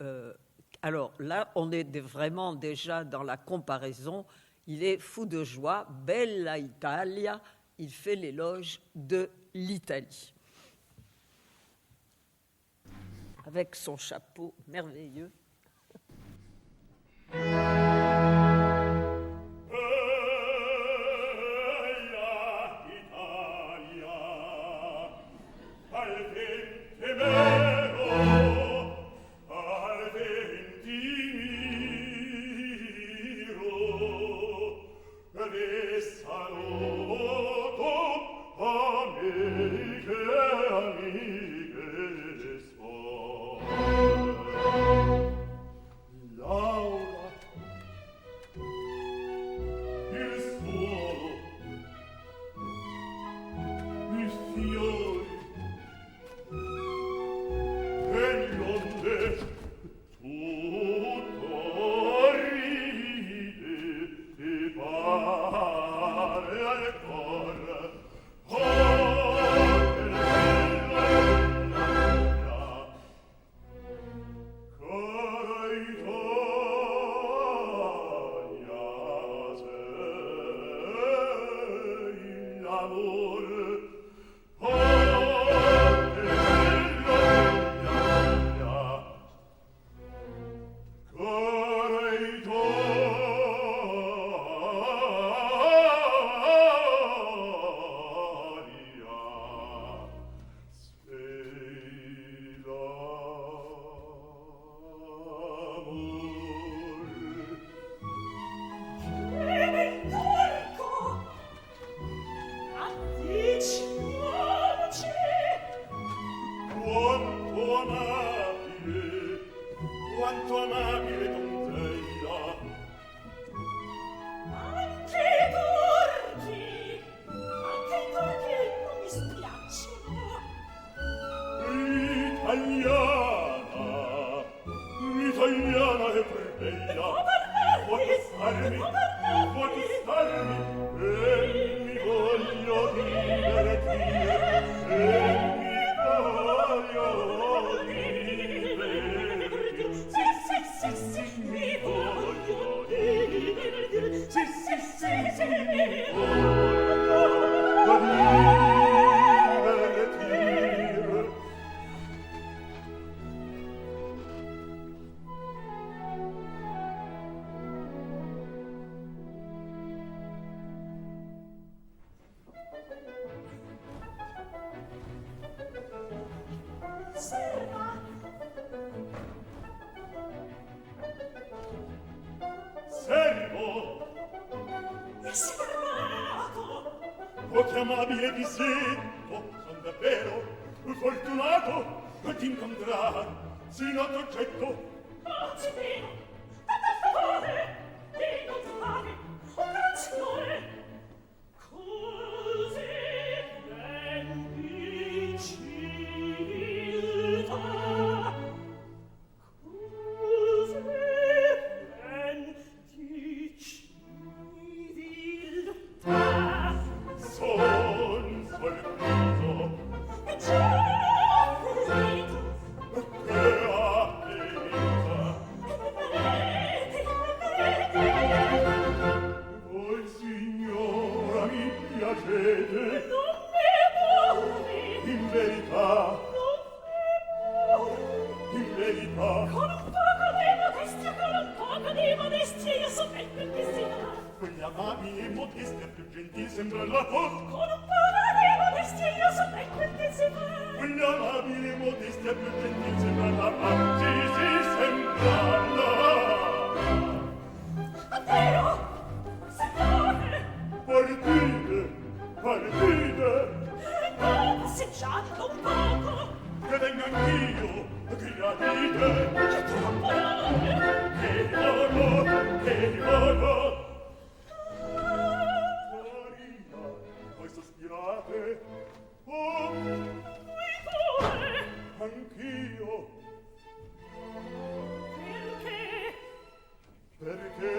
alors là, on est vraiment déjà dans la comparaison. Il est fou de joie, Bella Italia, il fait l'éloge de l'Italie. Avec son chapeau merveilleux. Sì, Oh, che amabile di sé, oh, son davvero fortunato t'incontrar, sì noto oggetto. Oh, c'è vero, tanta favore, di non trovare un gran signore. Così ben di civiltà, così ben di civiltà. Son sorpreso E c'è finito che ha finita. Voi signora mi piacete, Non ne vuoi, in verità, non ne vuoi. in verità. Con un poco di modestia, io so ben quel che si fa. Quegli amabili modestia più gentil sembra la tua. Con un poco di modestia, io so ben quel che si fa. Quegli amabili modestia più gentil sembra la tua. Sì, sì, sembra la Addio, signore, partite, partite, non passeggiate un poco, che venga anch'io, gradite, che troppo non che volo, che volo. Carina, voi sospirate, oh, vuoi pure, anch'io, perché, perché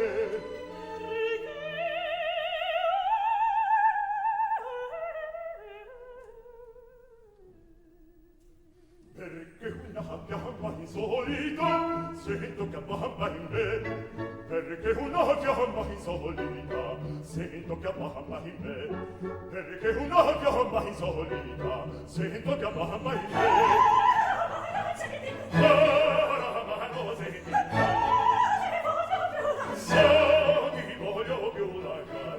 perché una fiamma insolita sento che abbamba in me, perché una fiamma insolita sento che abbamba in me, perché una fiamma insolita sento che abbamba in me. Ora mano senti, so ti voglio più lasciar.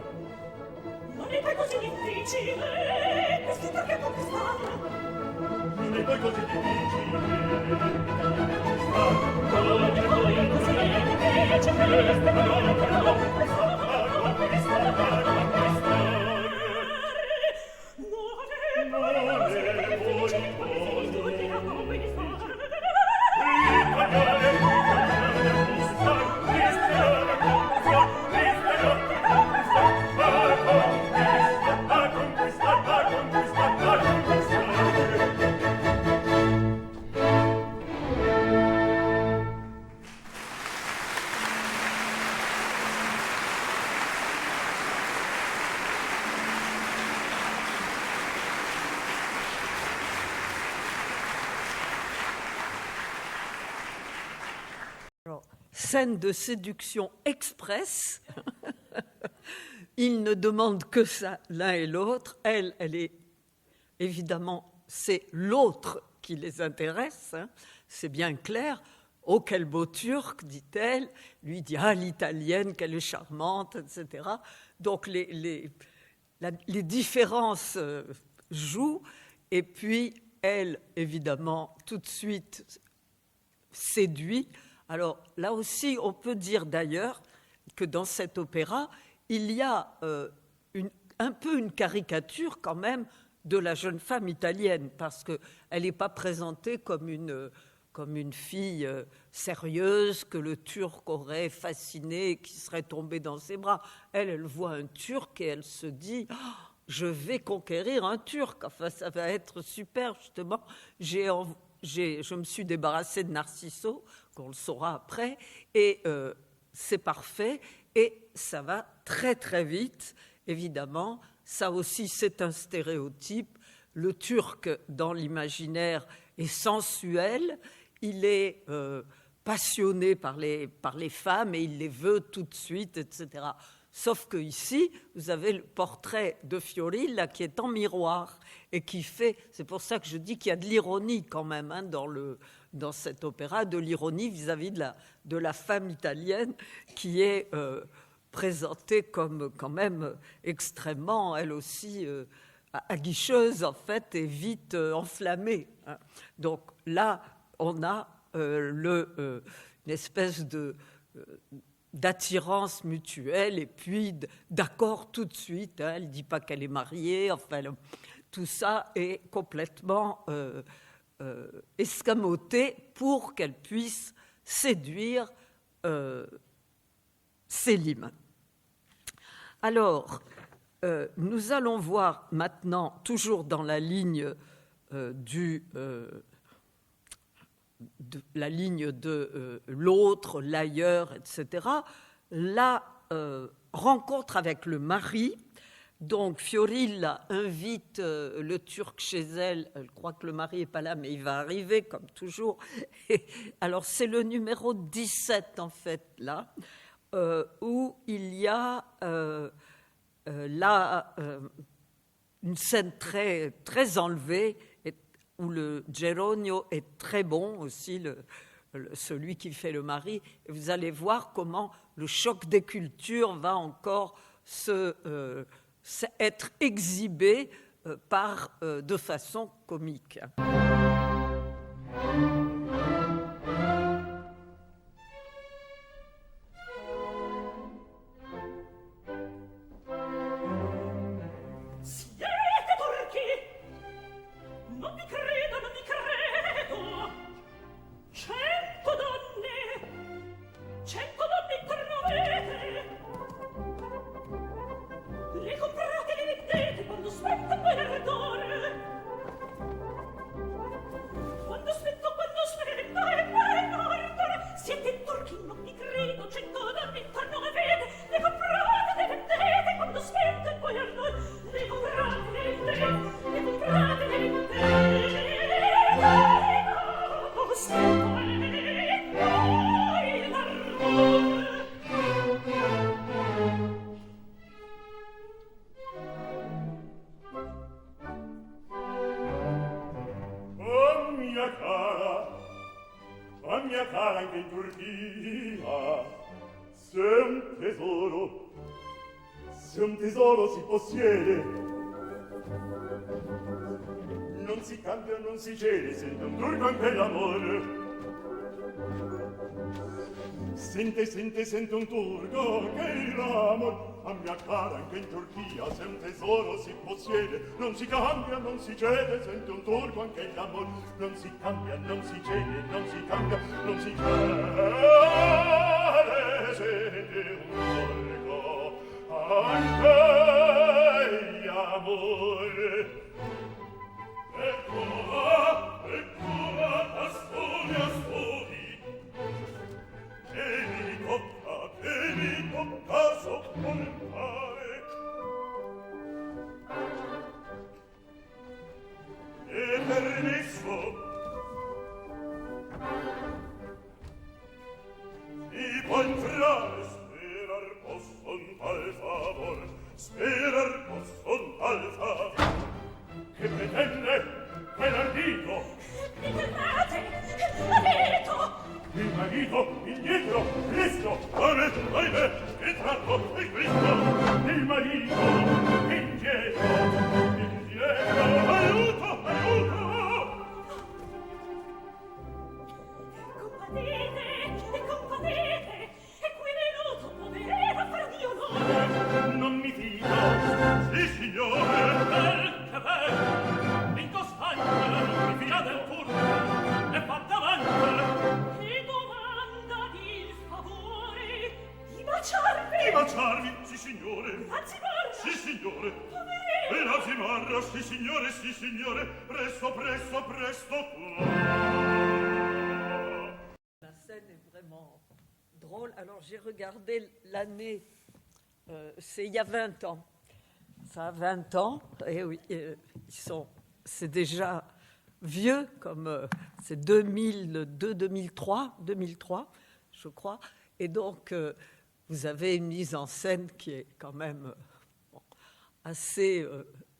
non è poi così difficile, vestito che conquistare. Non è poi così difficile. Non è poi così difficile, Scène de séduction express. Ils ne demandent que ça l'un et l'autre. Elle est évidemment, c'est l'autre qui les intéresse, hein. C'est bien clair. Oh, quel beau turc, dit-elle. Lui dit, ah, l'italienne, qu'elle est charmante, etc. Donc les différences jouent. Et puis, elle, évidemment, tout de suite séduit. Alors là aussi, on peut dire d'ailleurs que dans cet opéra, il y a un peu une caricature quand même de la jeune femme italienne, parce qu'elle n'est pas présentée comme une fille sérieuse que le Turc aurait fascinée, qui serait tombée dans ses bras. Elle voit un Turc et elle se dit oh, je vais conquérir un Turc. Enfin, ça va être super, justement. Je me suis débarrassée de Narciso, qu'on le saura après, et c'est parfait, et ça va très très vite, évidemment. Ça aussi, c'est un stéréotype. Le Turc, dans l'imaginaire, est sensuel, il est passionné par les femmes et il les veut tout de suite, etc. Sauf que ici, vous avez le portrait de Fiorilla qui est en miroir et qui fait... C'est pour ça que je dis qu'il y a de l'ironie quand même hein, dans cet opéra, de l'ironie vis-à-vis de la femme italienne qui est présentée comme quand même extrêmement, elle aussi, aguicheuse en fait et vite enflammée. Hein. Donc là, on a une espèce d'attirance mutuelle et puis d'accord tout de suite. Elle ne dit pas qu'elle est mariée. Enfin, tout ça est complètement escamoté pour qu'elle puisse séduire Sélim. Alors, nous allons voir maintenant, toujours dans la ligne de l'autre, l'ailleurs, etc., la rencontre avec le mari. Donc Fiorilla invite le Turc chez elle. Elle croit que le mari n'est pas là, mais il va arriver, comme toujours. Et alors c'est le numéro 17, en fait, là, où il y a une scène très, très enlevée, où le Geronio est très bon aussi, celui qui fait le mari. Et vous allez voir comment le choc des cultures va encore être exhibé de façon comique. Non si cambia, non si cede, sente un turco anche l'amore. Sente un turco che l'amor. A mia cara anche in Turchia se un tesoro si possiede. Non si cambia, non si cede, sente un turco anche l'amor. Non si cambia, non si cede, non si cambia, non si cede, sente un turco anche l'amor. Eccola, Ascoli, Ascoli, che mi tocca sopportare. E permesso, si può entrare, sperar posso un tal favor, sperar posso un tal favor. Che pretende? Quell'ardito! Ritornate! Marito! Il marito, indietro, presto! Ahimè, che tratto è questo? Il marito, indietro, aiuto, aiuto! Compadete, è qui venuto, poveretta, per Dio onore! Non mi fido, sì signore! Mi fia del turco e fatta avanti. Che domanda il favore di baciarvi? Di baciarvi, sì signore. Azimarra? Sì signore. Poverino! E l'azimarra, sì signore, presto. La scène est vraiment drôle. Alors j'ai regardé l'année, c'est il y a 20 ans. Ça a 20 ans, et oui, c'est déjà vieux, comme c'est 2002, 2003, je crois. Et donc, vous avez une mise en scène qui est quand même assez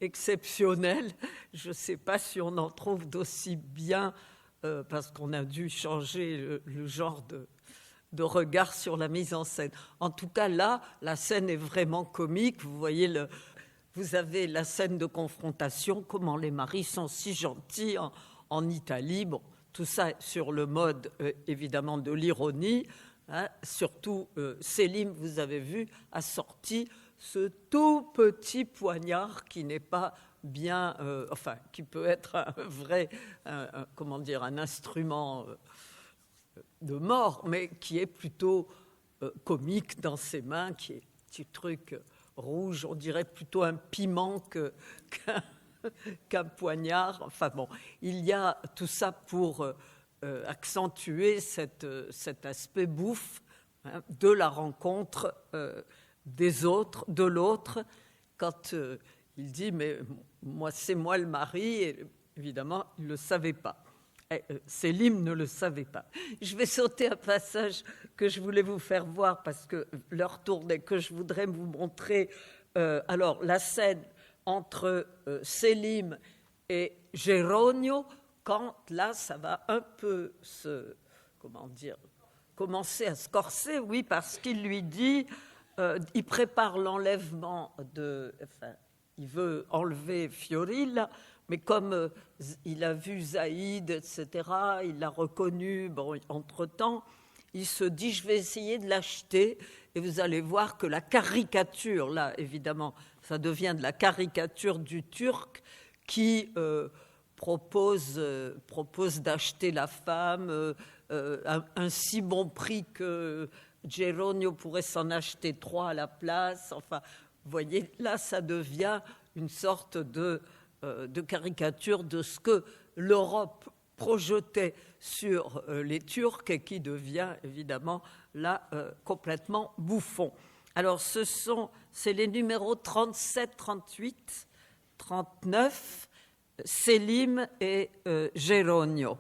exceptionnelle. Je ne sais pas si on en trouve d'aussi bien, parce qu'on a dû changer le genre de regard sur la mise en scène. En tout cas, là, la scène est vraiment comique. Vous voyez vous avez la scène de confrontation, comment les maris sont si gentils en Italie. Bon, tout ça sur le mode, évidemment, de l'ironie. Hein. Surtout, Selim, vous avez vu, a sorti ce tout petit poignard qui n'est pas bien, qui peut être un vrai, un instrument de mort, mais qui est plutôt comique dans ses mains, qui est un petit truc rouge, on dirait plutôt un piment qu'un poignard. Enfin bon, il y a tout ça pour accentuer cet aspect bouffe, hein, de la rencontre des autres, de l'autre, quand il dit « mais moi, c'est moi le mari », et évidemment, il ne le savait pas. Selim ne le savait pas. Je vais sauter un passage que je voulais vous faire voir parce que l'heure tourne et que je voudrais vous montrer. Alors, la scène entre Selim et Geronio, quand là, ça va un peu commencer à se corser, oui, parce qu'il lui dit, il prépare l'enlèvement il veut enlever Fiorilla, mais comme il a vu Zaïd, etc., il l'a reconnu, entre-temps, il se dit, je vais essayer de l'acheter, et vous allez voir que la caricature, là, évidemment, ça devient de la caricature du Turc qui propose d'acheter la femme à un si bon prix que Geronio pourrait s'en acheter 3 à la place. Enfin, vous voyez, là, ça devient une sorte de caricature de ce que l'Europe projetait sur les Turcs et qui devient évidemment là complètement bouffon. Alors c'est les numéros 37, 38, 39, Selim et Geronio.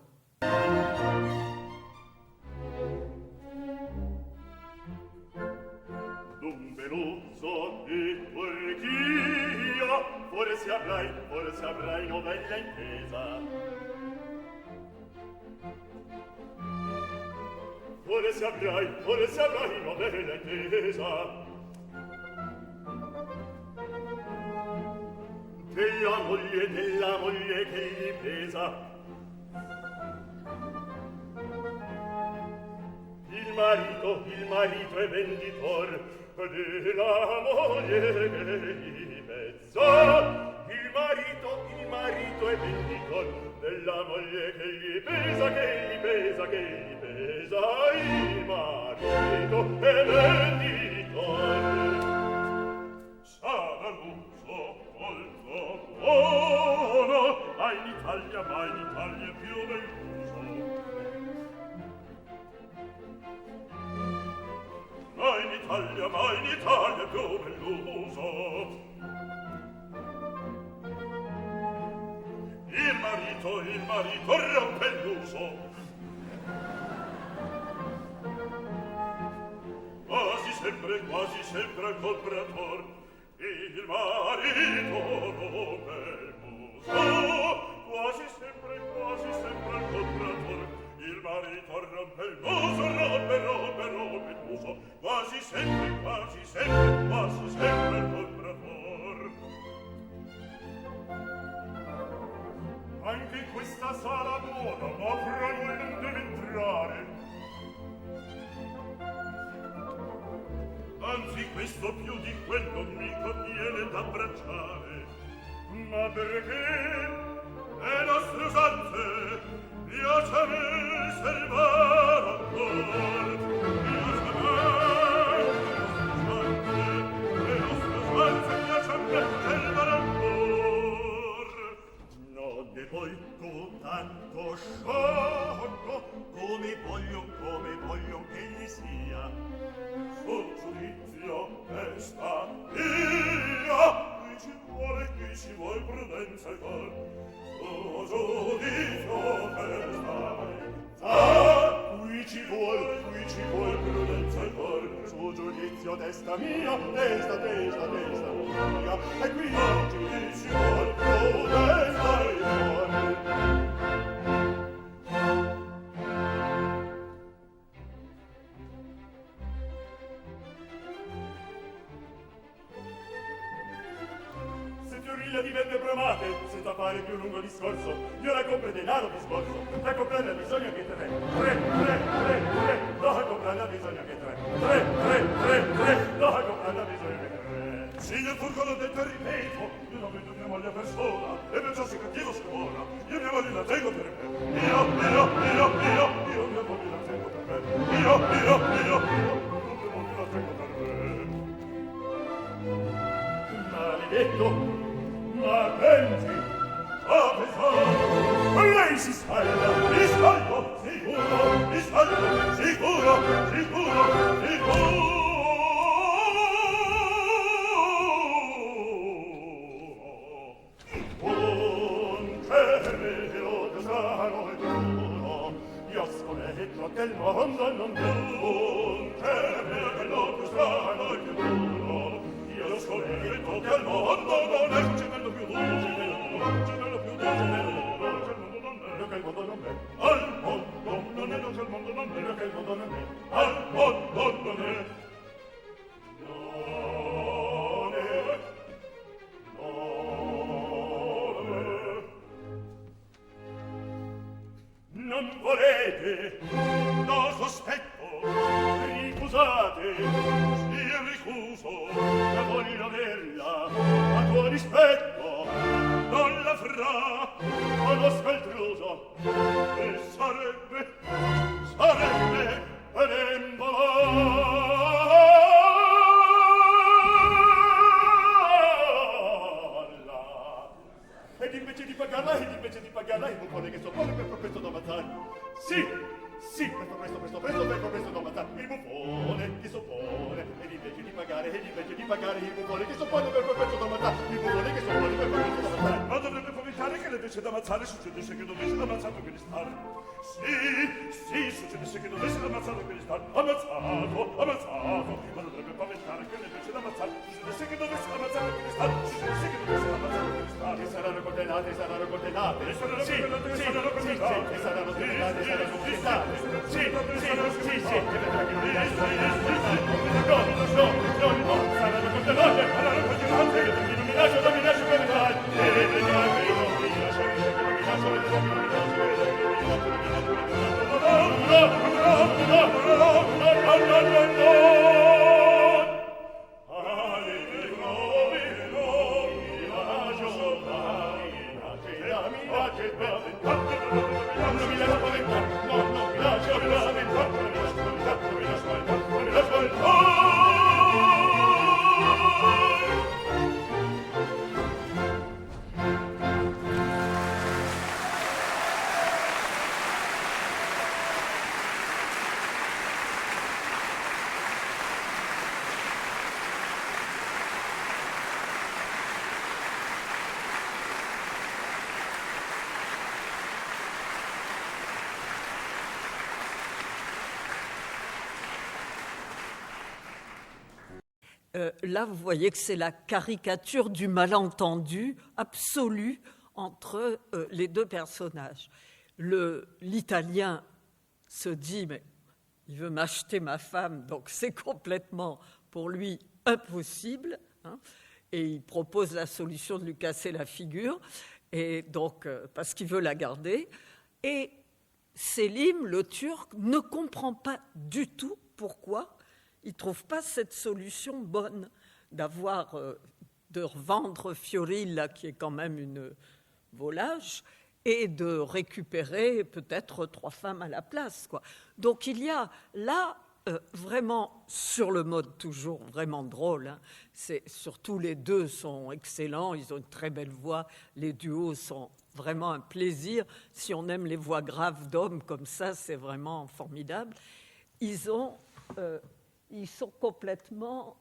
Forse avrai novella intesa. Forse avrai novella intesa. Della moglie che gli pesa. Il marito è venditor della moglie che gli pesa. Il marito è venditor della moglie che gli pesa. Il marito è venditore. Sarà l'uso molto buono, ma in Italia più dell'uso. Ma in Italia più dell'uso. Il marito rompe l'uso. Quasi sempre al comprator, il marito rompe l'uso. Quasi sempre al comprator, il marito rompe l'uso, rompe l'uso. Quasi sempre al comprator. Anche in questa sala d'oro, ma fra noi non deve entrare. Anzi, questo più di quello mi conviene d'abbracciare. Ma perché è nostre usanze, piace a me servar ancor. Piace a me, è nostre usanze, piace a me servar ancor. Non ne voglio tanto sciocco, come voglio che gli sia. Suo giudizio esta mia, qui ci vuol prudenza e cor. Suo giudizio esta mia, qui ci vuol prudenza e cor. Suo giudizio testa mia, testa mia, e qui ci vuol prudenza e cor. miglia di vende bromate, senza fare più lungo discorso, io la compro denaro di sborso, da comprarla bisogna che tre, da comprarla bisogna che tre, da comprarla bisogna che tre. Signor Furgolo del ripeto, io non vedo mia moglie per sola, e perciò se cattivo scuola, io mia moglie la tengo per me, io mia moglie la tengo per me, io mia moglie la tengo per me. Maledetto, ma pensi, lei si salva, mi salvo, sicuro, mi salvo, sicuro, sicuro, sicuro. Un cielo che sarò e giuro, io scometto che il mondo non più. Un cielo che sarò e giuro, io scometto che il mondo non è. C'è bello più dolce, c'è bello più dolce, che il mondo non è. Al mondo non è, che il mondo non è, che il mondo non è. Al mondo non è. Non è. Non volete, no sospetto, ricusate, io ricuso, la voglio averla, a tuo rispetto, non la farà, conosco il truso, e sarebbe, ed invece di pagarla, il buffone che soppone per propresto d'ammazzare. Sì, per propresto d'ammazzare. Il buffone che soppone, ed invece di pagare, il buffone che soppone per propresto d'ammazzare. Il buffone che soppone per propresto d'ammazzare. Ma dovrebbe paventare che le invece d'ammazzare succedesse che dovesse d'ammazzato che restare. Sì, succedesse che dovesse d'ammazzato che restare. Ammazzato. Ma dovrebbe paventare che le invece d'ammazzare succedesse che dovesse d'ammazzato che restare. Succedesse che dovesse d'ammazzato che restare. E saranno condenate. Saranno condenate. Sì. Là, vous voyez que c'est la caricature du malentendu absolu entre les deux personnages. L'Italien se dit, mais il veut m'acheter ma femme, donc c'est complètement, pour lui, impossible, hein, et il propose la solution de lui casser la figure, et donc, parce qu'il veut la garder. Et Selim, le Turc, ne comprend pas du tout pourquoi il ne trouve pas cette solution bonne de revendre Fiorilla, qui est quand même une volage, et de récupérer peut-être 3 femmes à la place, quoi. Donc il y a là vraiment, sur le mode toujours vraiment drôle, hein, surtout les deux sont excellents, ils ont une très belle voix, les duos sont vraiment un plaisir. Si on aime les voix graves d'hommes comme ça, c'est vraiment formidable. Ils sont complètement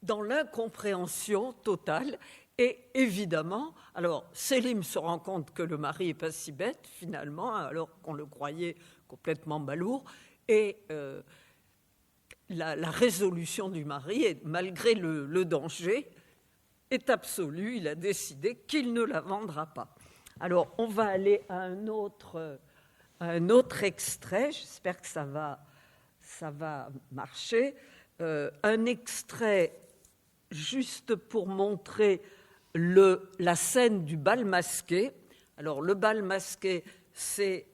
dans l'incompréhension totale. Et évidemment, alors Selim se rend compte que le mari n'est pas si bête finalement, alors qu'on le croyait complètement balourd. Et la résolution du mari, malgré le danger, est absolue. Il a décidé qu'il ne la vendra pas. Alors, on va aller à un autre extrait. J'espère que ça va marcher. Un extrait juste pour montrer la scène du bal masqué. Alors, le bal masqué, c'est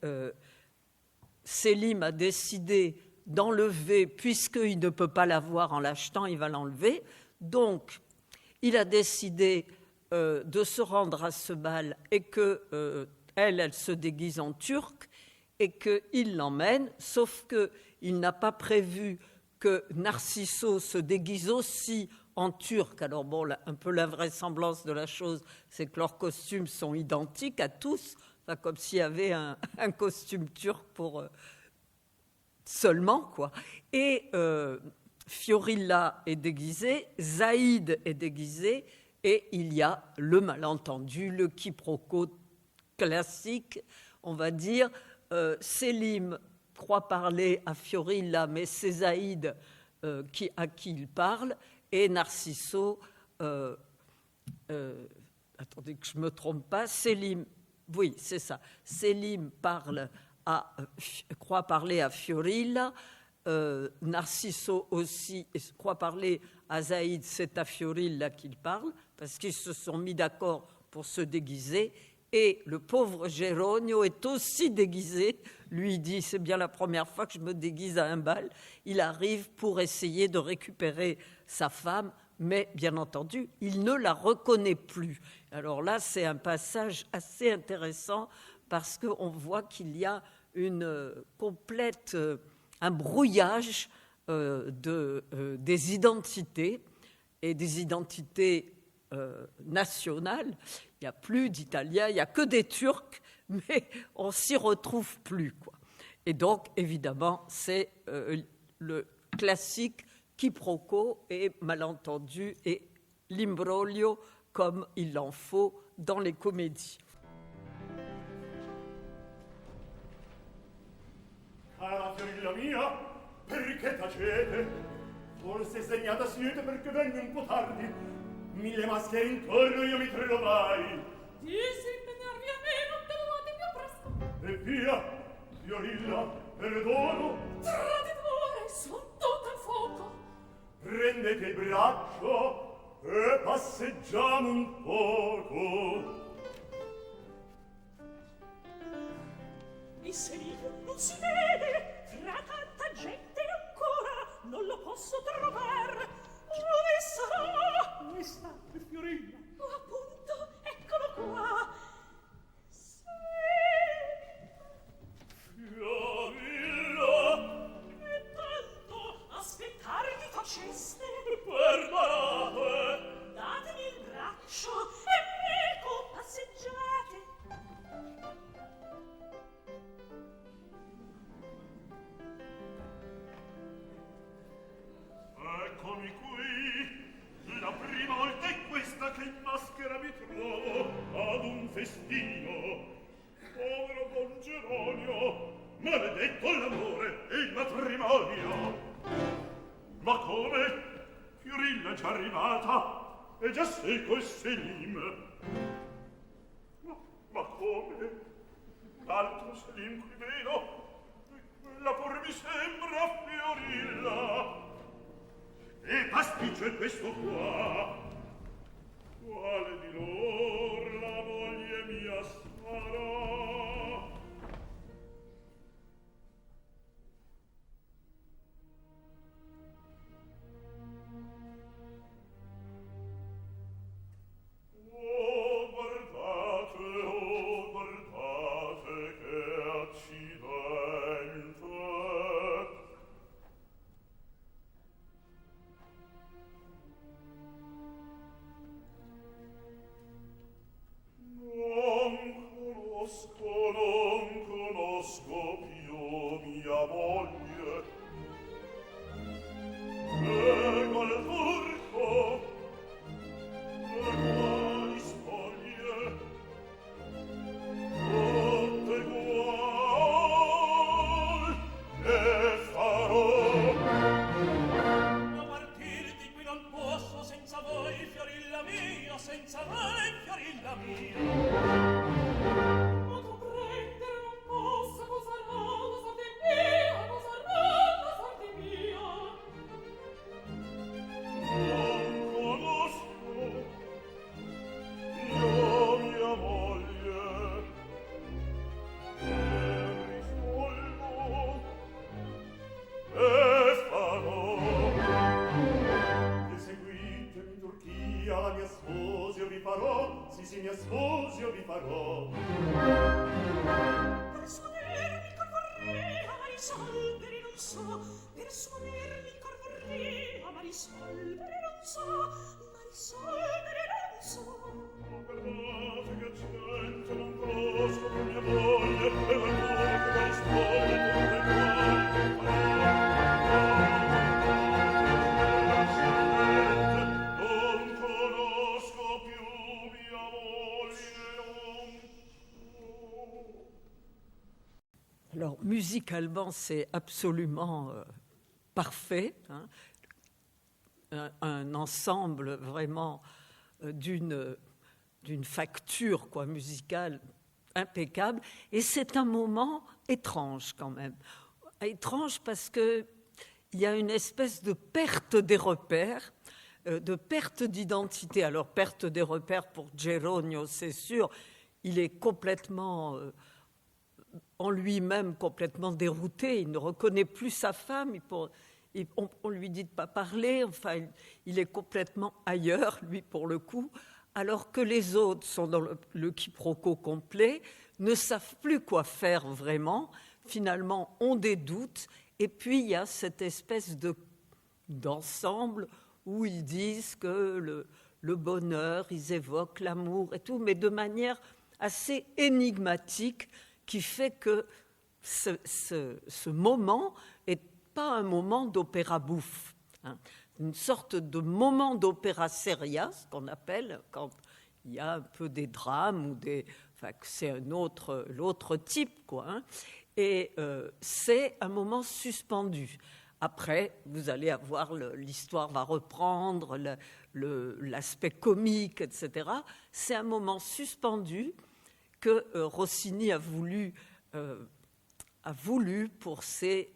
Sélim a décidé d'enlever, puisqu'il ne peut pas l'avoir en l'achetant, il va l'enlever. Donc, il a décidé de se rendre à ce bal et que elle se déguise en turc et qu'il l'emmène, sauf qu'il n'a pas prévu que Narciso se déguise aussi en turc. Alors bon, un peu l'invraisemblance de la chose, c'est que leurs costumes sont identiques à tous, enfin, comme s'il y avait un costume turc pour seulement, quoi. Et Fiorilla est déguisée, Zaïd est déguisé, et il y a le malentendu, le quiproquo classique, on va dire. Sélim croit parler à Fiorilla, mais c'est Zaïd à qui il parle, et Narciso, attendez que je ne me trompe pas, Sélim, oui, c'est ça, Sélim croit parler à Fiorilla, Narciso aussi croit parler à Zaïd, c'est à Fiorilla qu'il parle, parce qu'ils se sont mis d'accord pour se déguiser, et le pauvre Geronio est aussi déguisé. Lui dit, c'est bien la première fois que je me déguise à un bal. Il arrive pour essayer de récupérer sa femme, mais bien entendu, il ne la reconnaît plus. Alors là, c'est un passage assez intéressant parce qu'on voit qu'il y a un brouillage des identités et des identités nationales. Il n'y a plus d'Italiens, il n'y a que des Turcs, mais on ne s'y retrouve plus, quoi. Et donc, évidemment, c'est le classique quiproquo et malentendu et l'imbroglio comme il en faut dans les comédies. Cara Fiorilla mia, perché tacete? Forse segnata siete perché venni un po' tardi. 1000 maschere intorno io mi trovai. Disi impegnarvi a me, non dovevate più presto. E via, Fiorilla, perdono. Traditore, son tutto il fuoco. Prendete il braccio e passeggiamo un poco. Il Selim non si vede, fra tanta gente ancora non lo posso trovare. Dove sarà? Dove sta il Fiorilla? Appunto, eccolo qua. Sì. Fiorilla! E tanto aspettarvi faceste. Perdonate! Datemi il braccio e meco passeggiate. Eccomi qui, la prima volta è questa che in maschera mi trovo ad un festino. Povero Don Geronio, maledetto l'amore e il matrimonio. Ma come? Fiorilla è già arrivata e già seco il Selim. Ma come? L'altro Selim qui vedo e quella pur mi sembra Fiorilla. E pasticcio è questo qua. Quale di lor la moglie mia sarà? Oh, guardate che accidente. Non conosco più mia moglie. Ego al turco, e quali spoglie, tutte guai, e farò. A partire di qui non posso senza voi, Fiorilla mia, senza voi, Fiorilla mia. risolvere non so, persuadermi il cor vorreva, ma risolvere non so, ma risolvere non so. Perdonate che accidente, non conosco più mia moglie, e qualcuno che mi risponde tutte le non conosco più mia moglie. Alors, musicalement, c'est absolument parfait, hein. Un ensemble vraiment d'une facture musicale impeccable. Et c'est un moment étrange quand même. Étrange parce qu'il y a une espèce de perte des repères, de perte d'identité. Alors, perte des repères pour Geronio, c'est sûr, il est complètement... en lui-même complètement dérouté, il ne reconnaît plus sa femme, on lui dit de ne pas parler, enfin, il est complètement ailleurs, lui, pour le coup, alors que les autres sont dans le quiproquo complet, ne savent plus quoi faire vraiment, finalement ont des doutes, et puis il y a cette espèce d'ensemble où ils disent que le bonheur, ils évoquent l'amour et tout, mais de manière assez énigmatique, qui fait que ce moment n'est pas un moment d'opéra bouffe, hein. Une sorte de moment d'opéra seria, ce qu'on appelle quand il y a un peu des drames, c'est l'autre type, quoi, hein. Et c'est un moment suspendu. Après, vous allez avoir l'histoire va reprendre, l'aspect comique, etc. C'est un moment suspendu que Rossini a voulu pour ces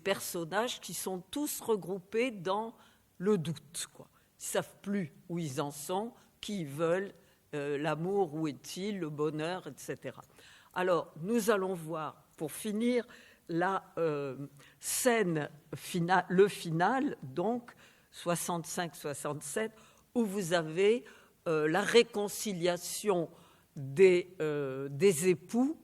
personnages qui sont tous regroupés dans le doute, quoi. Ils ne savent plus où ils en sont, qui ils veulent, l'amour, où est-il, le bonheur, etc. Alors, nous allons voir, pour finir, la scène finale, le final, donc 65-67, où vous avez la réconciliation des époux.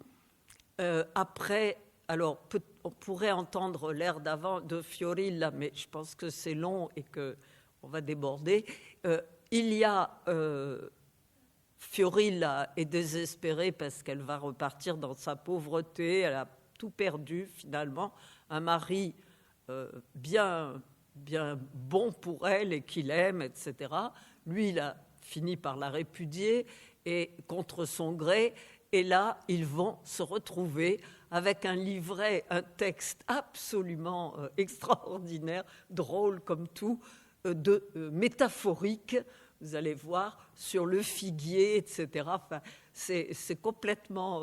Après, alors on pourrait entendre l'air d'avant de Fiorilla, mais je pense que c'est long et qu'on va déborder. Il y a Fiorilla est désespérée parce qu'elle va repartir dans sa pauvreté, elle a tout perdu finalement, un mari bien bon pour elle et qu'il aime, etc. Lui, il a fini par la répudier et contre son gré, et là, ils vont se retrouver avec un livret, un texte absolument extraordinaire, drôle comme tout, métaphorique, vous allez voir, sur le figuier, etc. Enfin, c'est complètement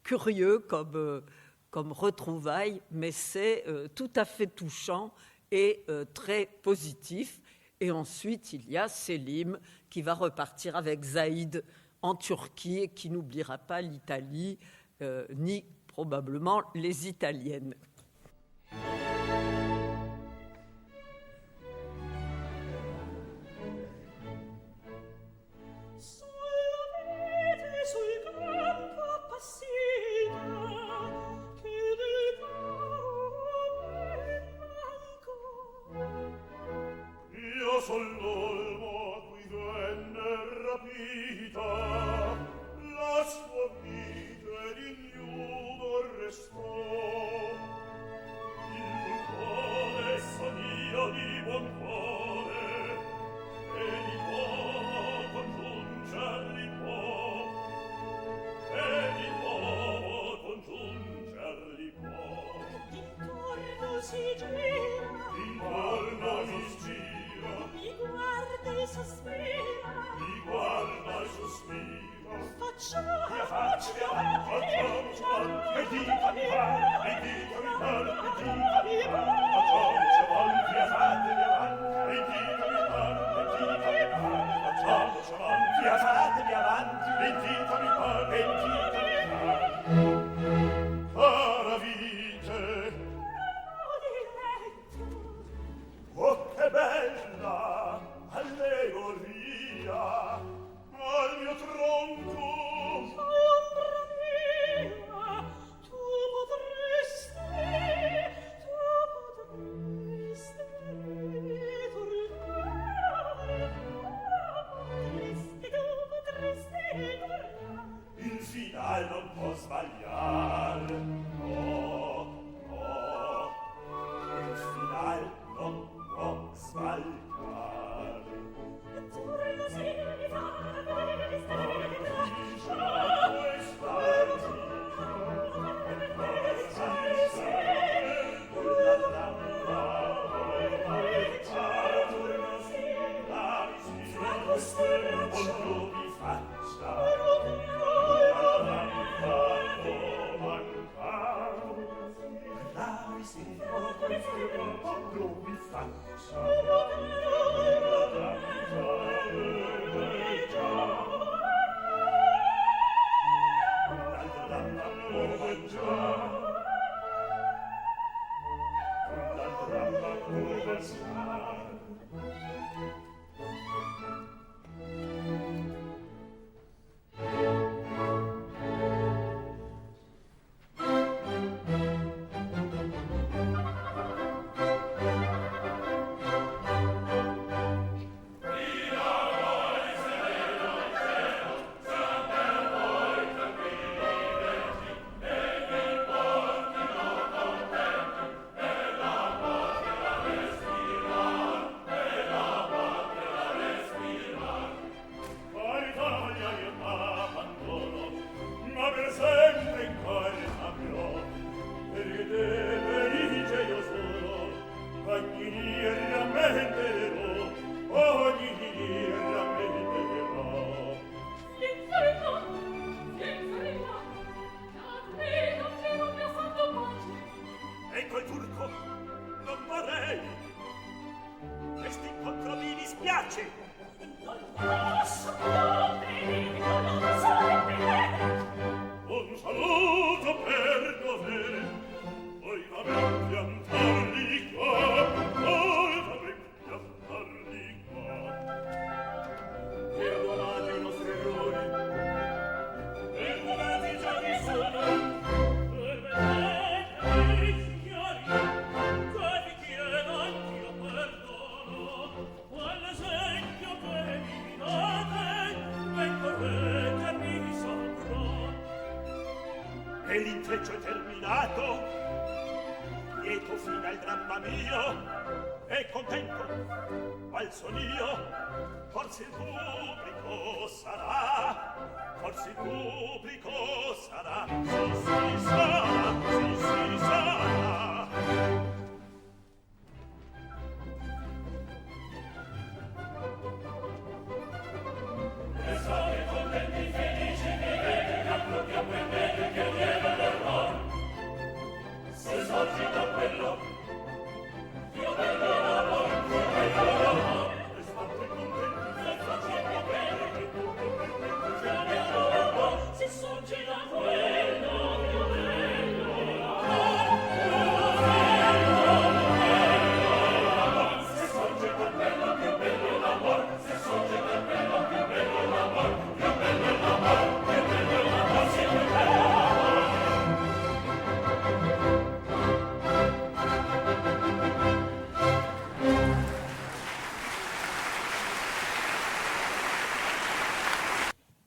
curieux comme retrouvaille, mais c'est tout à fait touchant et très positif. Et ensuite, il y a Selim qui va repartir avec Zaïd en Turquie et qui n'oubliera pas l'Italie, ni probablement les Italiennes.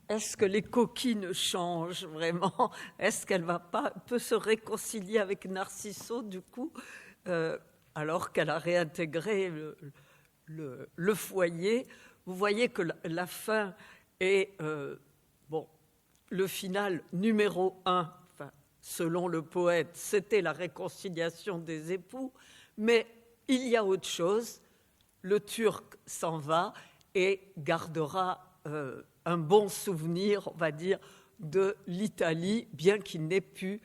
Est-ce que les coquines changent vraiment? Est-ce qu'elle peut se réconcilier avec Narciso, du coup, alors qu'elle a réintégré le foyer? Vous voyez que la fin est, le final numéro 1, selon le poète, c'était la réconciliation des époux, mais il y a autre chose. Le Turc s'en va et gardera un bon souvenir, on va dire, de l'Italie, bien qu'il n'ait pu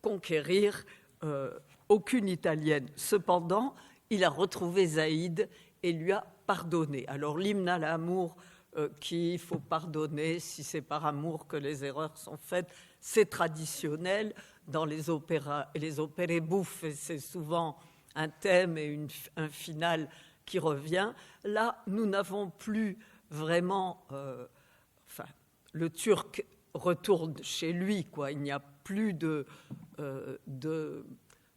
conquérir aucune Italienne. Cependant, il a retrouvé Zaïd et lui a pardonné. Alors l'hymne à l'amour qu'il faut pardonner si c'est par amour que les erreurs sont faites, c'est traditionnel dans les opéras et les opérés bouffes, et c'est souvent un thème et un final qui revient. Là, nous n'avons plus vraiment, le Turc retourne chez lui, quoi. Il n'y a plus de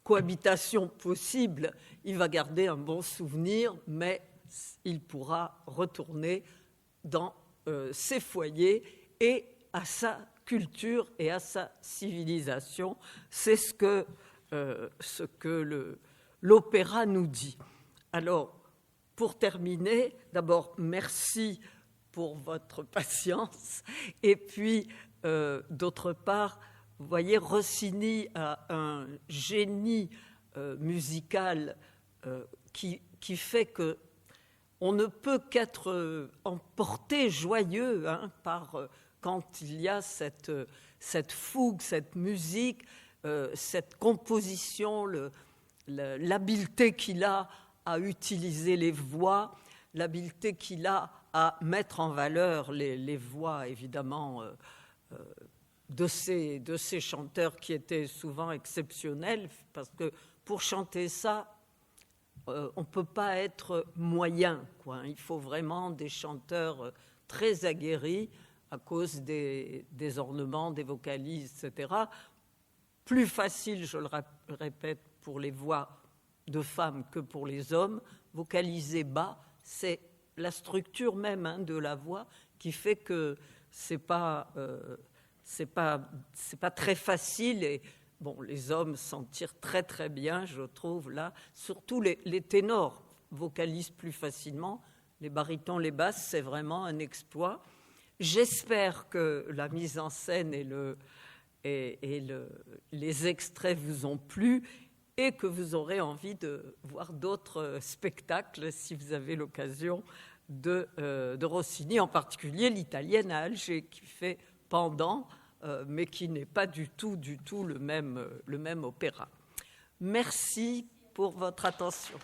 cohabitation possible. Il va garder un bon souvenir, mais il pourra retourner dans ses foyers et à sa culture et à sa civilisation. C'est ce que l'opéra nous dit. Alors, pour terminer, d'abord, merci pour votre patience. Et puis, d'autre part, vous voyez, Rossini a un génie musical qui fait que on ne peut qu'être emporté joyeux par quand il y a cette fougue, cette musique, cette composition, l'habileté qu'il a à utiliser les voix, l'habileté qu'il a à mettre en valeur les voix, évidemment, de ces chanteurs qui étaient souvent exceptionnels, parce que pour chanter ça, on ne peut pas être moyen, quoi. Il faut vraiment des chanteurs très aguerris à cause des ornements, des vocalises, etc. Plus facile, je le répète, pour les voix de femmes que pour les hommes. Vocaliser bas, c'est la structure même de la voix qui fait que c'est pas très facile. Et bon, les hommes s'en tirent très très bien, je trouve là. Surtout les ténors vocalisent plus facilement. Les barytons, les basses, c'est vraiment un exploit. J'espère que la mise en scène les extraits vous ont plu et que vous aurez envie de voir d'autres spectacles si vous avez l'occasion de Rossini, en particulier l'Italienne à Alger, qui fait pendant, mais qui n'est pas du tout le même opéra. Merci pour votre attention.